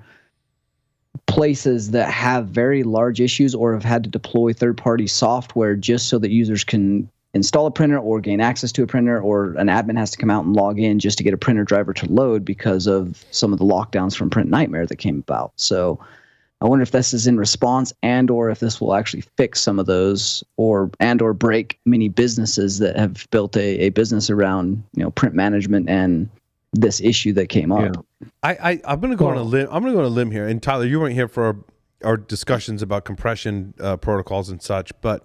places that have very large issues or have had to deploy third-party software just so that users can install a printer or gain access to a printer, or an admin has to come out and log in just to get a printer driver to load because of some of the lockdowns from Print Nightmare that came about. So I wonder if this is in response, or if this will actually fix some of those, or break many businesses that have built a business around print management and this issue that came up. I'm going to go on a limb. I'm going to go on a limb here. And Tyler, you weren't here for our discussions about compression protocols and such, but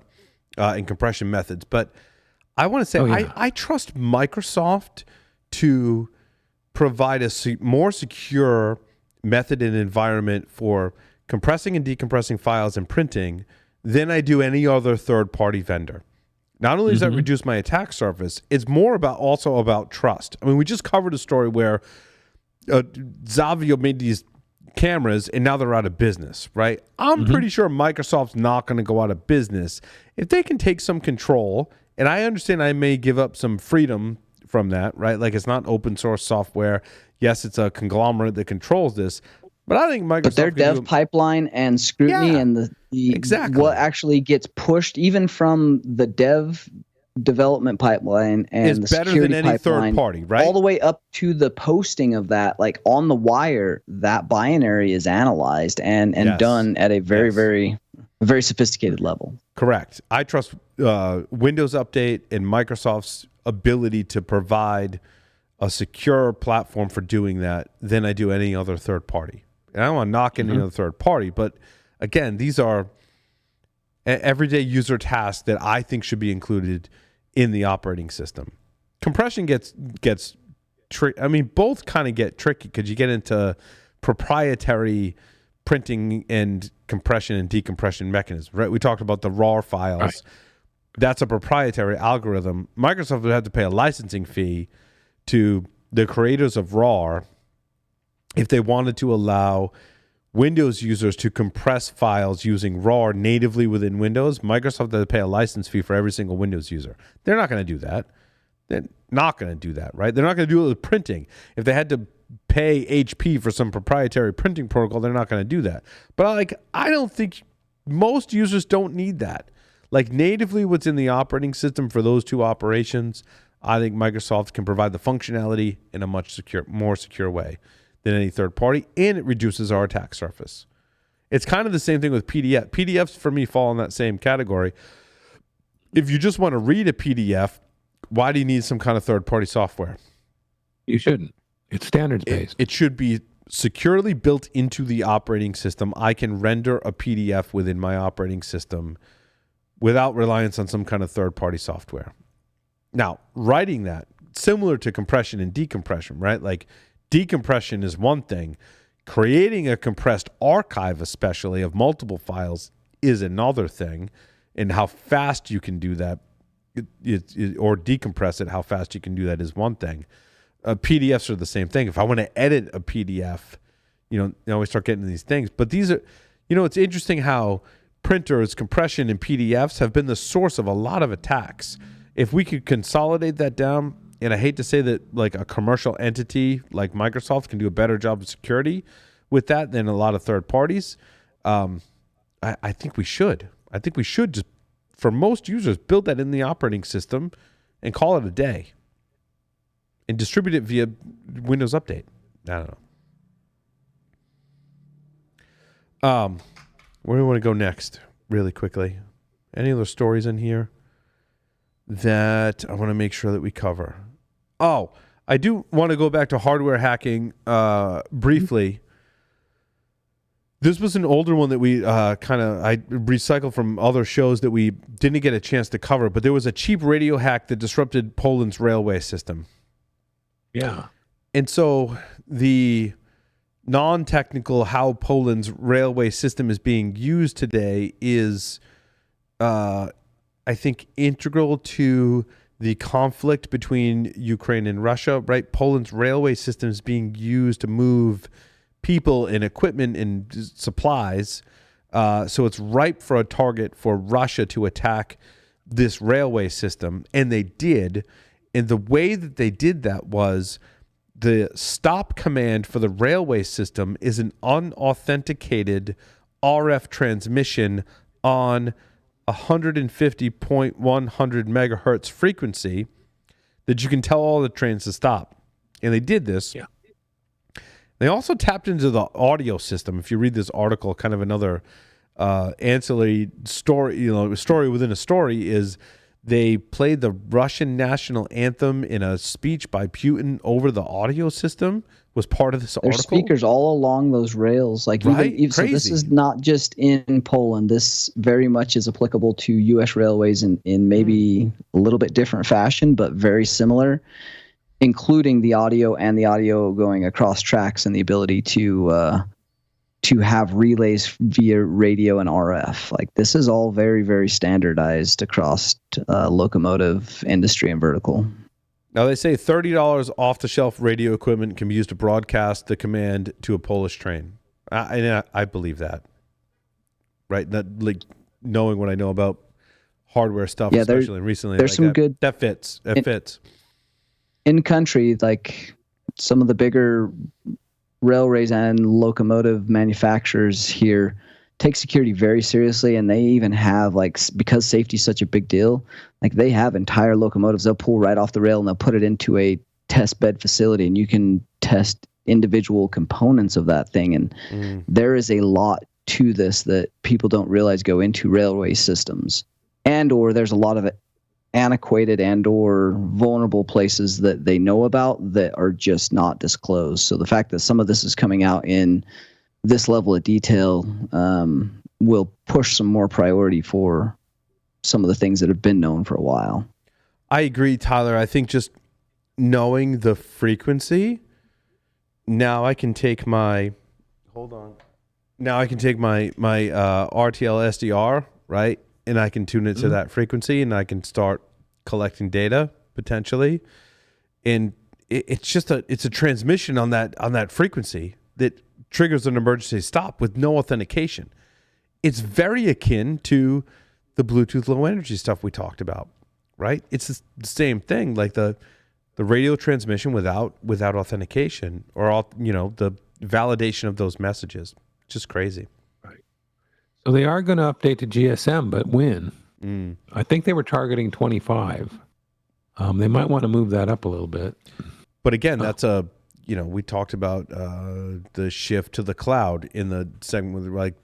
and compression methods. But I want to say I trust Microsoft to provide a more secure method and environment for compressing and decompressing files and printing than I do any other third-party vendor. Not only does that reduce my attack surface, it's more also about trust. I mean, we just covered a story where Zavio made these cameras and now they're out of business, right? I'm pretty sure Microsoft's not going to go out of business if they can take some control. And I understand I may give up some freedom from that, right? Like it's not open source software. Yes, it's a conglomerate that controls this. But I think Microsoft. But their dev pipeline and scrutiny and the what actually gets pushed, even from the development pipeline and the security pipeline, third party, right? All the way up to the posting of that, like on the wire, that binary is analyzed and done at a very, very, very sophisticated level. Correct. I trust Windows Update and Microsoft's ability to provide a secure platform for doing that than I do any other third party. And I don't want to knock any other third party, but again, these are everyday user tasks that I think should be included in the operating system. Compression gets tricky. I mean, both kind of get tricky because you get into proprietary printing and compression and decompression mechanisms, right? We talked about the RAR files. Right. That's a proprietary algorithm. Microsoft would have to pay a licensing fee to the creators of RAR if they wanted to allow Windows users to compress files using RAR natively within Windows. Microsoft had to pay a license fee for every single Windows user. They're not going to do that. They're not going to do that, right? They're not going to do it with printing. If they had to pay HP for some proprietary printing protocol, they're not going to do that. But I don't think most users don't need that. Like natively what's in the operating system for those two operations, I think Microsoft can provide the functionality in a much more secure way than any third party, and it reduces our attack surface. It's kind of the same thing with PDF. PDFs for me fall in that same category. If you just want to read a PDF, why do you need some kind of third-party software? You shouldn't. It's standards-based. It should be securely built into the operating system. I can render a PDF within my operating system without reliance on some kind of third-party software. Now, writing that, similar to compression and decompression, right? Like decompression is one thing. Creating a compressed archive, especially of multiple files, is another thing. And how fast you can do that, or decompress it, how fast you can do that is one thing. PDFs are the same thing. If I want to edit a PDF, you always start getting these things. But these are, it's interesting how printers, compression, and PDFs have been the source of a lot of attacks. If we could consolidate that down, and I hate to say that like a commercial entity like Microsoft can do a better job of security with that than a lot of third parties, I think we should. I think we should just, for most users, build that in the operating system and call it a day. And distribute it via Windows Update. I don't know. Where do we want to go next? Really quickly. Any other stories in here that I want to make sure that we cover? Oh, I do want to go back to hardware hacking briefly. This was an older one that we I recycled from other shows that we didn't get a chance to cover, but there was a cheap radio hack that disrupted Poland's railway system. Yeah. And so the non-technical how Poland's railway system is being used today is, I think, integral to the conflict between Ukraine and Russia, right? Poland's railway system is being used to move people and equipment and supplies. So it's ripe for a target for Russia to attack this railway system. And they did. And the way that they did that was the stop command for the railway system is an unauthenticated RF transmission on 150.100 megahertz frequency that you can tell all the trains to stop. And they did this. Yeah. They also tapped into the audio system. If you read this article, kind of another ancillary story, story within a story is they played the Russian national anthem in a speech by Putin over the audio system. Was part of this article. There's speakers all along those rails. Like right? even so this is not just in Poland. This very much is applicable to U.S. railways in maybe a little bit different fashion, but very similar, including the audio and the audio going across tracks and the ability to have relays via radio and RF. Like this is all very, very standardized across locomotive industry and vertical. Now they say $30 off-the-shelf radio equipment can be used to broadcast the command to a Polish train. I believe that, right? That, like, knowing what I know about hardware stuff, especially recently, there's some good that fits. That fits. In country, like some of the bigger railways and locomotive manufacturers here take security very seriously, and they even have, like, because safety is such a big deal, like they have entire locomotives they'll pull right off the rail and they'll put it into a test bed facility, and you can test individual components of that thing. And there is a lot to this that people don't realize go into railway systems, and or there's a lot of antiquated and or vulnerable places that they know about that are just not disclosed. So the fact that some of this is coming out in this level of detail will push some more priority for some of the things that have been known for a while. I agree, Tyler. I think just knowing the frequency, now I can take my RTLSDR, right? And I can tune it to that frequency, and I can start collecting data potentially. And it's a transmission on that frequency that triggers an emergency stop with no authentication. It's very akin to the Bluetooth low energy stuff we talked about, right? It's the same thing, like the radio transmission without authentication or the validation of those messages. Just crazy. So they are going to update to GSM, but when? I think they were targeting 25. They might want to move that up a little bit. But again, that's we talked about the shift to the cloud in the segment with, like,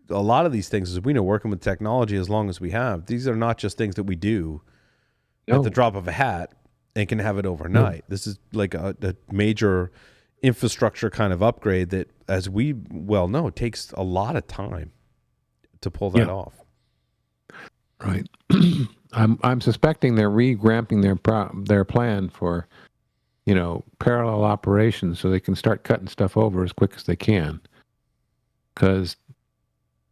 a lot of these things, as we know, working with technology as long as we have, these are not just things that we do at the drop of a hat and can have it overnight. This is like a major infrastructure kind of upgrade that, as we well know, takes a lot of time to pull that off. Right. I'm suspecting they're revamping their plan for, parallel operations so they can start cutting stuff over as quick as they can. Because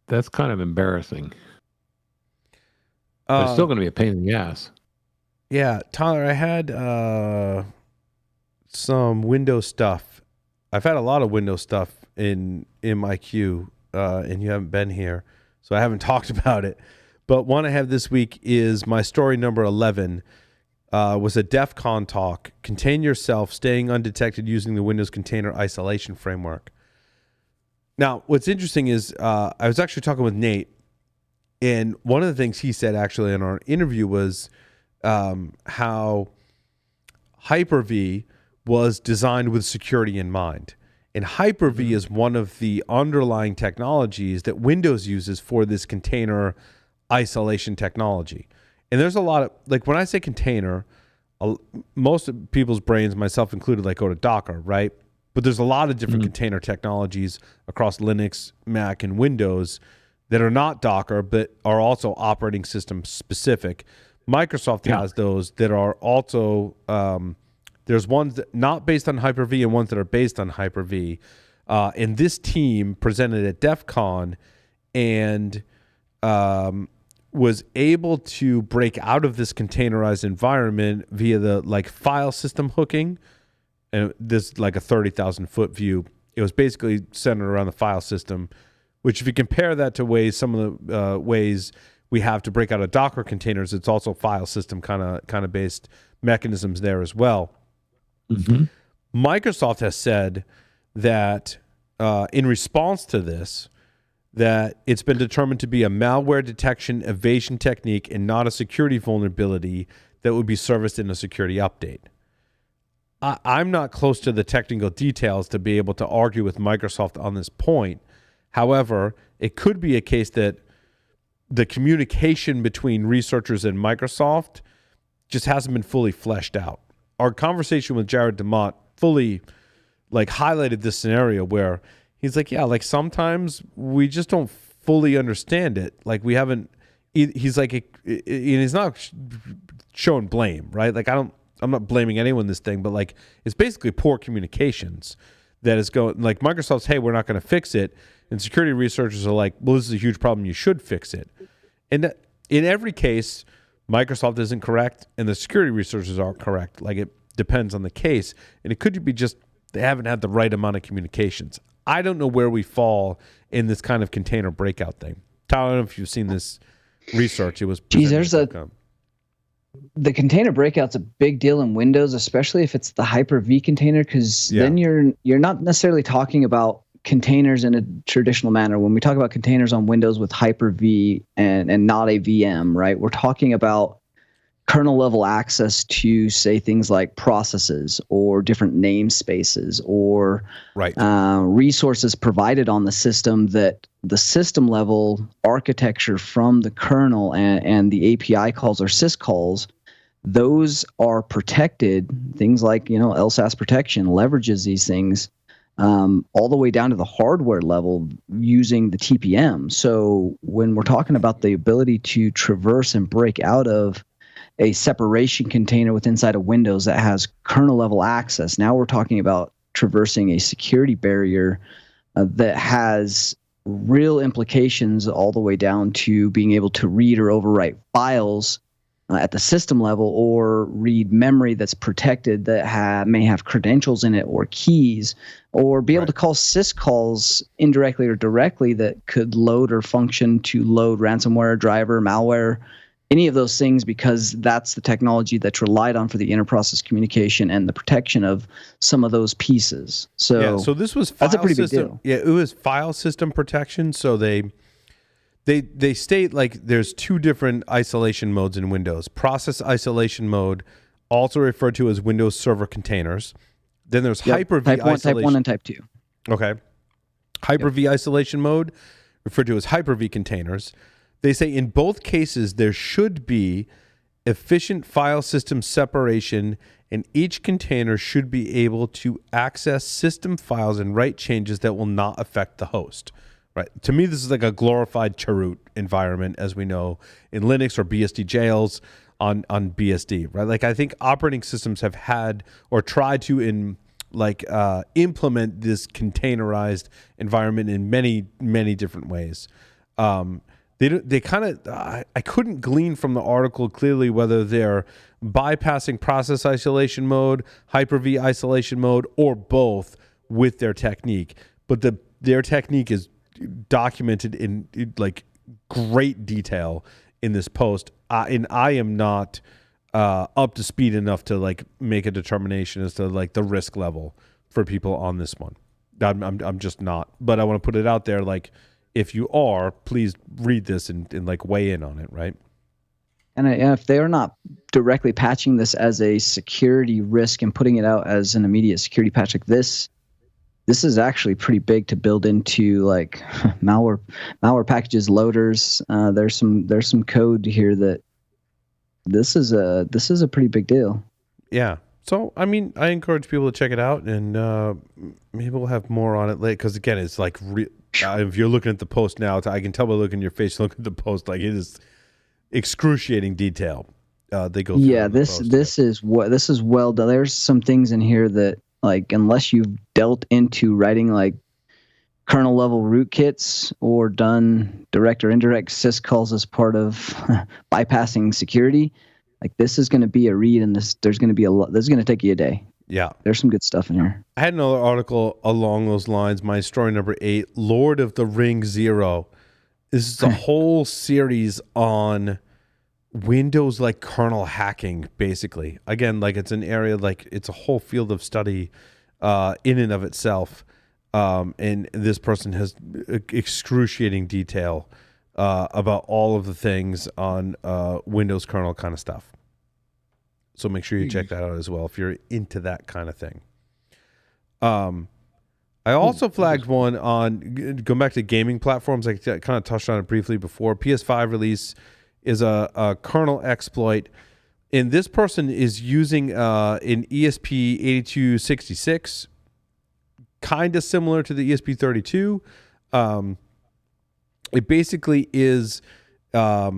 that's kind of embarrassing. But it's still going to be a pain in the ass. Yeah, Tyler, I had some Windows stuff. I've had a lot of Windows stuff in my queue, and you haven't been here, so I haven't talked about it. But one I have this week is my story number 11, was a DEF CON talk, Contain Yourself, Staying Undetected Using the Windows Container Isolation Framework. Now, what's interesting is I was actually talking with Nate, and one of the things he said actually in our interview was how Hyper-V was designed with security in mind. And Hyper-V is one of the underlying technologies that Windows uses for this container isolation technology. And there's a lot of, like, when I say container, most of people's brains, myself included, like, go to Docker, right? But there's a lot of different container technologies across Linux, Mac, and Windows that are not Docker, but are also operating system specific. Microsoft has those that are also, there's ones that not based on Hyper-V and ones that are based on Hyper-V. And this team presented at DEF CON and was able to break out of this containerized environment via the file system hooking. And this a 30,000 foot view. It was basically centered around the file system, which if you compare that to some of the ways we have to break out of Docker containers, it's also file system kind of based mechanisms there as well. Microsoft has said that in response to this, that it's been determined to be a malware detection evasion technique and not a security vulnerability that would be serviced in a security update. I'm not close to the technical details to be able to argue with Microsoft on this point. However, it could be a case that the communication between researchers and Microsoft just hasn't been fully fleshed out. Our conversation with Jared DeMott fully highlighted this scenario where he's like, sometimes we just don't fully understand it. We haven't, he's like, he's not showing blame, right? I'm not blaming anyone in this thing, but it's basically poor communications that is going, Microsoft's, hey, we're not going to fix it. And security researchers are like, well, this is a huge problem. You should fix it. And in every case, Microsoft isn't correct and the security researchers are correct. It depends on the case. And it could be just they haven't had the right amount of communications. I don't know where we fall in this kind of container breakout thing. Tyler, I don't know if you've seen this research. It was the container breakout's a big deal in Windows, especially if it's the Hyper-V container, because then you're not necessarily talking about containers in a traditional manner. When we talk about containers on Windows with Hyper-V and not a VM, right? We're talking about kernel level access to, say, things like processes or different namespaces or resources provided on the system that the system level architecture from the kernel and the API calls or syscalls, those are protected. Things like, Lsas protection leverages these things all the way down to the hardware level using the TPM. So when we're talking about the ability to traverse and break out of a separation container within inside of Windows that has kernel level access, now we're talking about traversing a security barrier that has real implications all the way down to being able to read or overwrite files at the system level, or read memory that's protected that may have credentials in it or keys, or be able to call syscalls indirectly or directly that could load or function to load ransomware, driver, malware, any of those things, because that's the technology that's relied on for the interprocess communication and the protection of some of those pieces. So this was that's a pretty big deal. Yeah, it was file system protection. So they state there's two different isolation modes in Windows. Process isolation mode, also referred to as Windows Server Containers. Then there's Hyper-V isolation. Type 1 and Type 2. Okay. Hyper-V isolation mode, referred to as Hyper-V containers. They say in both cases there should be efficient file system separation and each container should be able to access system files and write changes that will not affect the host. Right. To me, this is like a glorified chroot environment, as we know in Linux or BSD jails on BSD. Right. Like I think operating systems have had or tried to implement this containerized environment in many different ways. They kind of I couldn't glean from the article clearly whether they're bypassing process isolation mode, Hyper-V isolation mode, or both with their technique. But their technique is documented in like great detail in this post, and I am not up to speed enough to like make a determination as to like the risk level for people on this one. I'm just not, but I want to put it out there. Like, if you are, please read this and like weigh in on it, right? And if they are not directly patching this as a security risk and putting it out as an immediate security patch like this is actually pretty big to build into like malware packages, loaders. There's some code here that this is a pretty big deal. Yeah. So I mean, I encourage people to check it out, and maybe we'll have more on it later. Because again, it's like if you're looking at the post now, I can tell by looking at your face, look at the post, like it is excruciating detail. They go through. Yeah, this is well done. There's some things in here that, like, unless you've dealt into writing like kernel level rootkits or done direct or indirect syscalls as part of bypassing security, like this is going to be a read, and there's going to be a lot. This is going to take you a day. Yeah, there's some good stuff in here. I had another article along those lines. My story number 8, Lord of the Ring Zero. This is a whole series on Windows like kernel hacking, basically. Again, like it's an area, like it's a whole field of study in and of itself. And this person has excruciating detail about all of the things on Windows kernel kind of stuff. So make sure you check that out as well if you're into that kind of thing. I also flagged one on, going back to gaming platforms, I kind of touched on it briefly before. PS5 release is a kernel exploit. And this person is using an ESP8266, kind of similar to the ESP32. It basically is a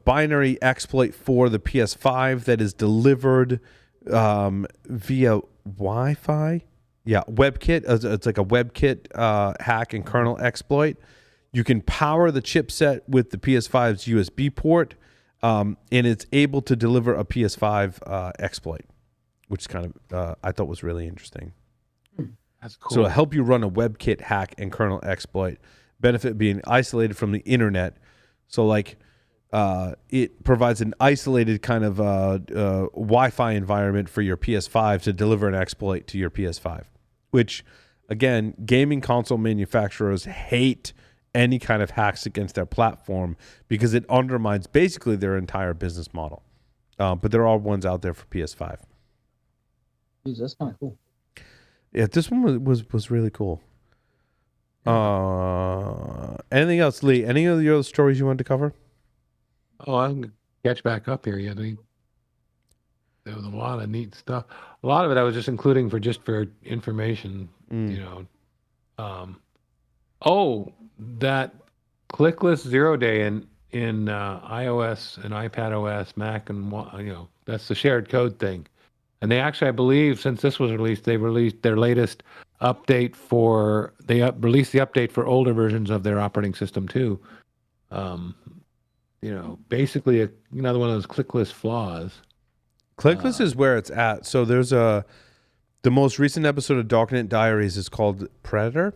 binary exploit for the PS5 that is delivered via Wi-Fi. Yeah, WebKit. It's like a WebKit hack and kernel exploit. You can power the chipset with the PS5's USB port, and it's able to deliver a PS5 exploit, which kind of I thought was really interesting. That's cool. So it'll help you run a WebKit hack and kernel exploit. Benefit being isolated from the internet. So like it provides an isolated kind of Wi-Fi environment for your PS5 to deliver an exploit to your PS5, which again, gaming console manufacturers hate any kind of hacks against their platform because it undermines basically their entire business model. But there are ones out there for PS5. Jeez, that's kind of cool. Yeah, this one was really cool. Anything else, Lee? Any of the other stories you wanted to cover? Oh, I'm going to catch back up here. Yeah, there was a lot of neat stuff. A lot of it I was just including for information, you know. That clickless 0-day in iOS and iPadOS, Mac, and that's the shared code thing. And they actually, I believe, since this was released, they released their latest update released the update for older versions of their operating system too. Basically another one of those clickless flaws. Clickless is where it's at. So there's the most recent episode of Darknet Diaries is called Predator.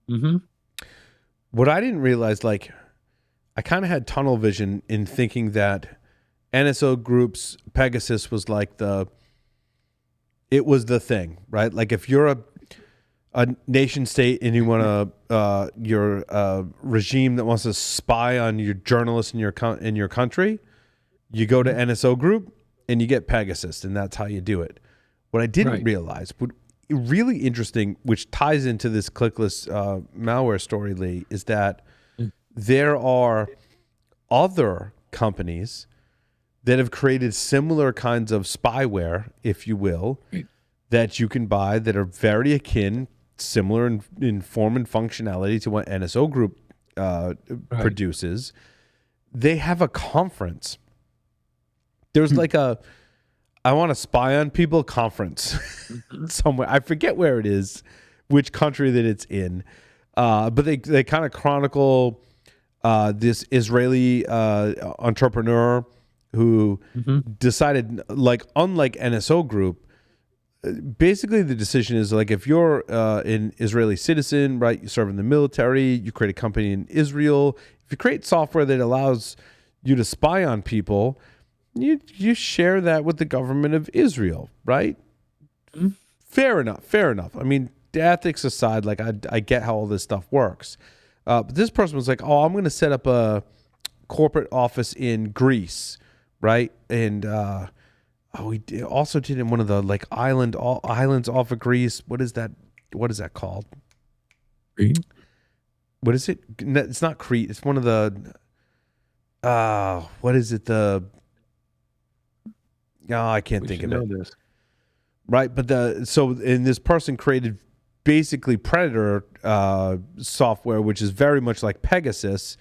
Mm-hmm. What I didn't realize, like, I kind of had tunnel vision in thinking that NSO Group's Pegasus was like the thing, right? Like if you're a nation state and you want you're a regime that wants to spy on your journalists in your country, you go to NSO Group and you get Pegasus, and that's how you do it. What I didn't realize, but really interesting, which ties into this clickless malware story, Lee, is that there are other companies that have created similar kinds of spyware, if you will, that you can buy that are very akin, similar in form and functionality to what NSO Group produces. They have a conference. There's like a I want to spy on people conference somewhere. I forget where it is, which country that it's in. But they kind of chronicle this Israeli entrepreneur who decided, like, unlike NSO Group, basically the decision is like, if you're an Israeli citizen, right, you serve in the military, you create a company in Israel, if you create software that allows you to spy on people, you share that with the government of Israel, right? Fair enough. I mean, the ethics aside, like, I get how all this stuff works. But this person was like, I'm going to set up a corporate office in Greece, right? And we also did in one of the like islands off of Greece. What is that called? Crete? What is it? It's not Crete. It's one of the what is it? I can't think of it. This. Right, but this person created basically Predator software, which is very much like Pegasus,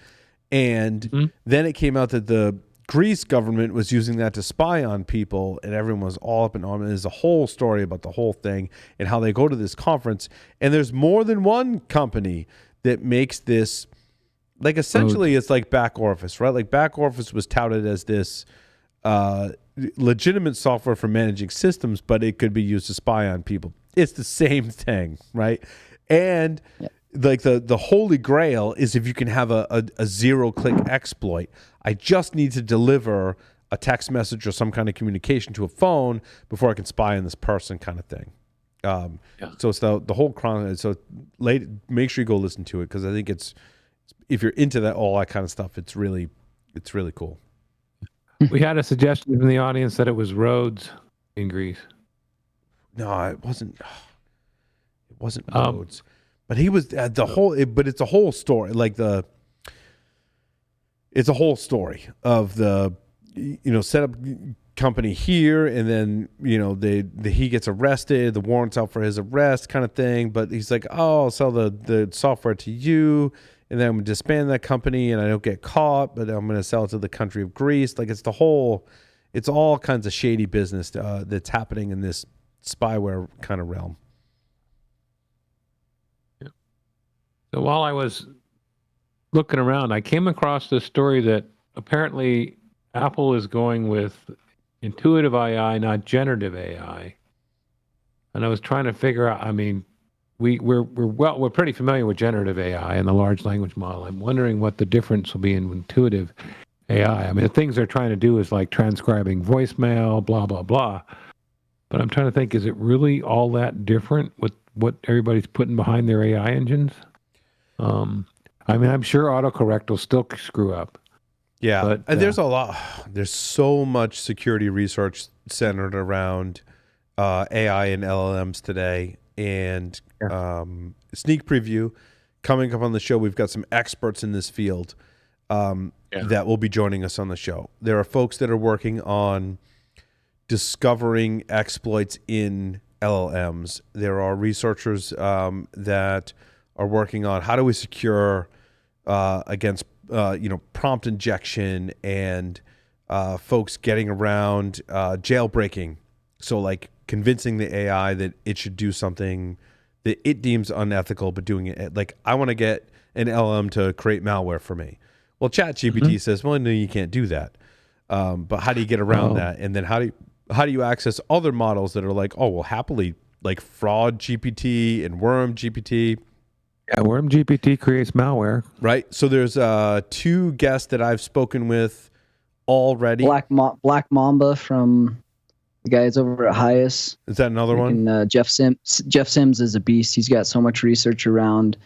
and then it came out that the Greece government was using that to spy on people, and everyone was all up in arms. And there's a whole story about the whole thing and how they go to this conference, and there's more than one company that makes this. Like, essentially, it's like Back Orifice, right? Like, Back Orifice was touted as this legitimate software for managing systems, but it could be used to spy on people. It's the same thing, right? And like the holy grail is if you can have a zero-click exploit. I just need to deliver a text message or some kind of communication to a phone before I can spy on this person, kind of thing. So it's the whole chronology. So make sure you go listen to it, because I think it's, if you're into all that kind of stuff, it's really cool. We had a suggestion from the audience that it was Rhodes in Greece. No, it wasn't. It wasn't Rhodes, but he was the whole. But it's a whole story. Like it's a whole story of the, set up company here, and then he gets arrested. The warrant's out for his arrest, kind of thing. But he's like, I'll sell the software to you, and then I'm going to disband that company, and I don't get caught, but I'm going to sell it to the country of Greece. Like, it's all kinds of shady business that's happening in this spyware kind of realm. Yeah. So while I was looking around, I came across this story that apparently Apple is going with intuitive AI, not generative AI. And I was trying to figure out, I mean, we're pretty familiar with generative AI and the large language model. I'm wondering what the difference will be in intuitive AI. I mean, the things they're trying to do is like transcribing voicemail, blah, blah, blah. But I'm trying to think, is it really all that different with what everybody's putting behind their AI engines? I mean, I'm sure autocorrect will still screw up. Yeah, but there's so much security research centered around AI and LLMs today. And sneak preview, coming up on the show, we've got some experts in this field that will be joining us on the show. There are folks that are working on discovering exploits in LLMs. There are researchers that are working on how do we secure against prompt injection, and folks getting around jailbreaking. So, like, convincing the AI that it should do something that it deems unethical, but doing it. Like, I want to get an LLM to create malware for me. Well, ChatGPT says, well, no, you can't do that. But how do you get around that? And then how do you access other models that are like, happily, like Fraud GPT and Worm GPT? Yeah, Worm GPT creates malware. Right. So there's two guests that I've spoken with already. Black Mamba from the guys over at Hyas. Is that another one? And Jeff Sims is a beast. He's got so much research around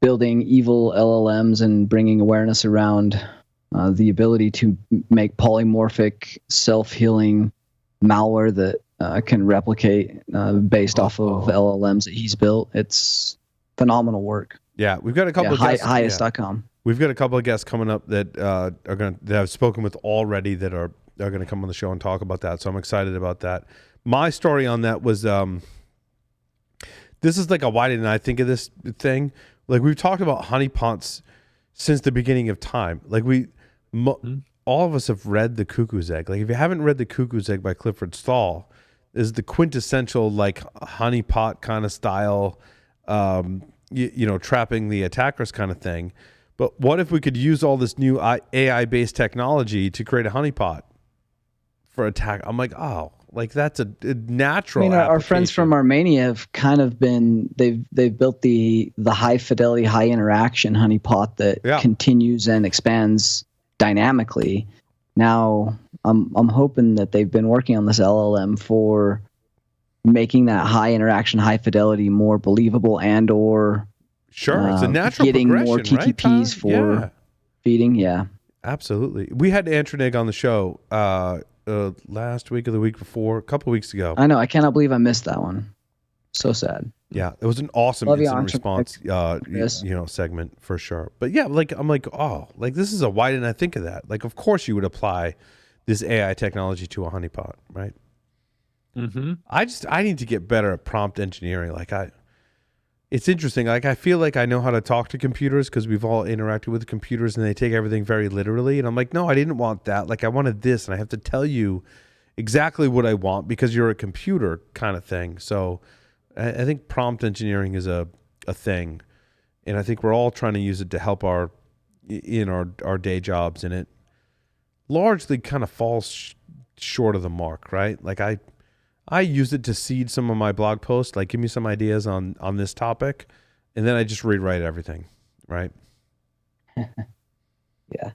building evil LLMs and bringing awareness around the ability to make polymorphic, self-healing malware that can replicate based off of LLMs that he's built. It's phenomenal work. Yeah, we've got a couple of guests. Hyas.com. We've got a couple of guests coming up that that I've spoken with already that are are going to come on the show and talk about that. So I'm excited about that. My story on that was, this is like a why didn't I think of this thing? Like we've talked about honeypots since the beginning of time. Like all of us have read The Cuckoo's Egg. Like if you haven't read The Cuckoo's Egg by Clifford Stahl, is the quintessential like honeypot kind of style, trapping the attackers kind of thing. But what if we could use all this new AI-based technology to create a honeypot for attack? I'm like, oh, like that's a natural. I mean, our friends from Armenia have kind of been they've built the high fidelity, high interaction honeypot that continues and expands dynamically. Now, I'm hoping that they've been working on this LLM for making that high interaction, high fidelity more believable and or sure, it's a natural getting more TTPs for feeding. Yeah, absolutely. We had Antronig on the show last week or the week before, a couple of weeks ago. I know. I cannot believe I missed that one. So sad. Yeah, it was an awesome incident response, segment for sure. But yeah, like I'm like, oh, like this is why didn't I think of that? Like, of course you would apply this AI technology to a honeypot, right? Mm-hmm. I need to get better at prompt engineering. It's interesting. Like I feel like I know how to talk to computers because we've all interacted with computers and they take everything very literally. And I'm like, no, I didn't want that. Like I wanted this, and I have to tell you exactly what I want because you're a computer kind of thing. So I think prompt engineering is a thing, and I think we're all trying to use it to help our day jobs, and it largely kind of falls short of the mark, right? Like I use it to seed some of my blog posts, like give me some ideas on this topic, and then I just rewrite everything, right? Yeah.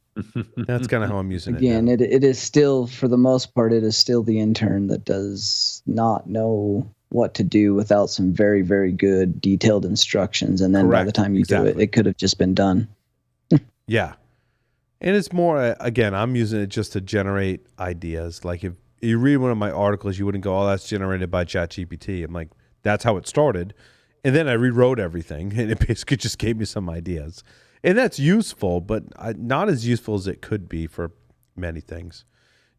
That's kind of how I'm using it. Again, it is still, for the most part, it is still the intern that does not know what to do without some very, very good detailed instructions. And then by the time you do it, it could have just been done. Yeah. And it's more, again, I'm using it just to generate ideas. Like if you read one of my articles, you wouldn't go, oh, that's generated by ChatGPT. I'm like, that's how it started. And then I rewrote everything, and it basically just gave me some ideas. And that's useful, but not as useful as it could be for many things.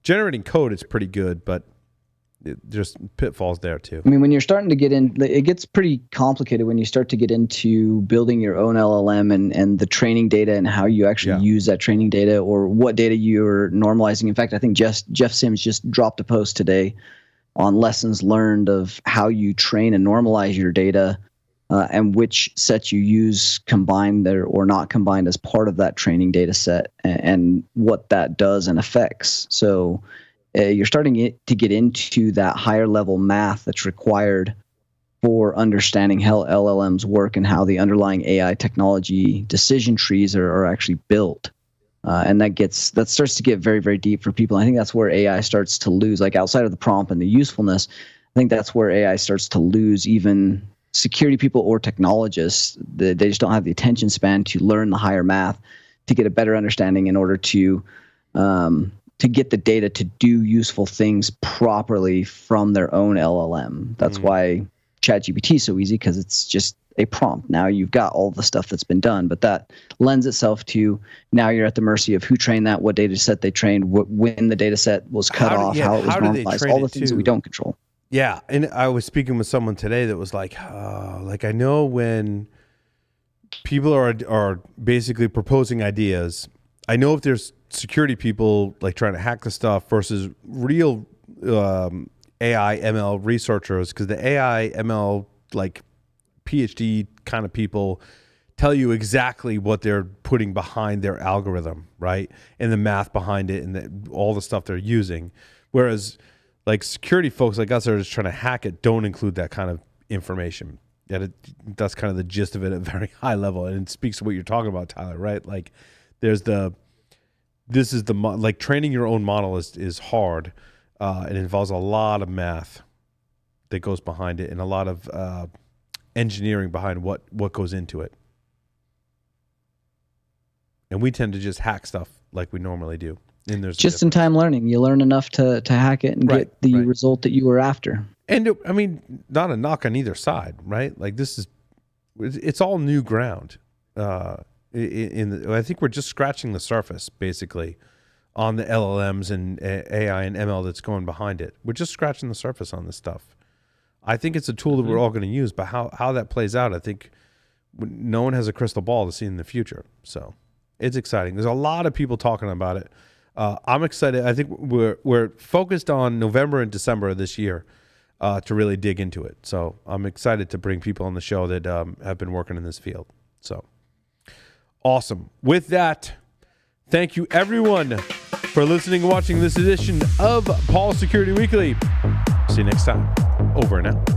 Generating code is pretty good, but there's pitfalls there too. I mean, when you're starting to get in, it gets pretty complicated when you start to get into building your own LLM and the training data and how you actually use that training data or what data you're normalizing. In fact, I think Jeff Sims just dropped a post today on lessons learned of how you train and normalize your data and which sets you use combined or not combined as part of that training data set and what that does and affects. So you're starting to get into that higher level math that's required for understanding how LLMs work and how the underlying AI technology decision trees are actually built. And that starts to get very, very deep for people. I think that's where AI starts to lose, like outside of the prompt and the usefulness, I think that's where AI starts to lose even security people or technologists. They just don't have the attention span to learn the higher math, to get a better understanding in order to get the data to do useful things properly from their own LLM. That's why ChatGPT is so easy, because it's just a prompt. Now you've got all the stuff that's been done, but that lends itself to now you're at the mercy of who trained that, what data set they trained, when the data set was cut off, how it was normalized, all the things that we don't control. Yeah, and I was speaking with someone today that was like I know when people are basically proposing ideas, I know if there's security people like trying to hack the stuff versus real AI ML researchers, because the AI ML like PhD kind of people tell you exactly what they're putting behind their algorithm, right? And the math behind it and all the stuff they're using. Whereas like security folks like us that are just trying to hack it don't include that kind of information. That's kind of the gist of it at a very high level. And it speaks to what you're talking about, Tyler, right? Like like training your own model is hard. It involves a lot of math that goes behind it and a lot of engineering behind what goes into it. And we tend to just hack stuff like we normally do. And there's just-in-time learning. You learn enough to hack it and get the result that you were after. And I mean, not a knock on either side, right? Like it's all new ground. I think we're just scratching the surface, basically, on the LLMs and AI and ML that's going behind it. We're just scratching the surface on this stuff. I think it's a tool that we're all going to use, but how that plays out, I think no one has a crystal ball to see in the future. So it's exciting. There's a lot of people talking about it. I'm excited. I think we're focused on November and December of this year to really dig into it. So I'm excited to bring people on the show that have been working in this field. So awesome. With that, thank you everyone for listening and watching this edition of Paul Security Weekly. See you next time. Over and out.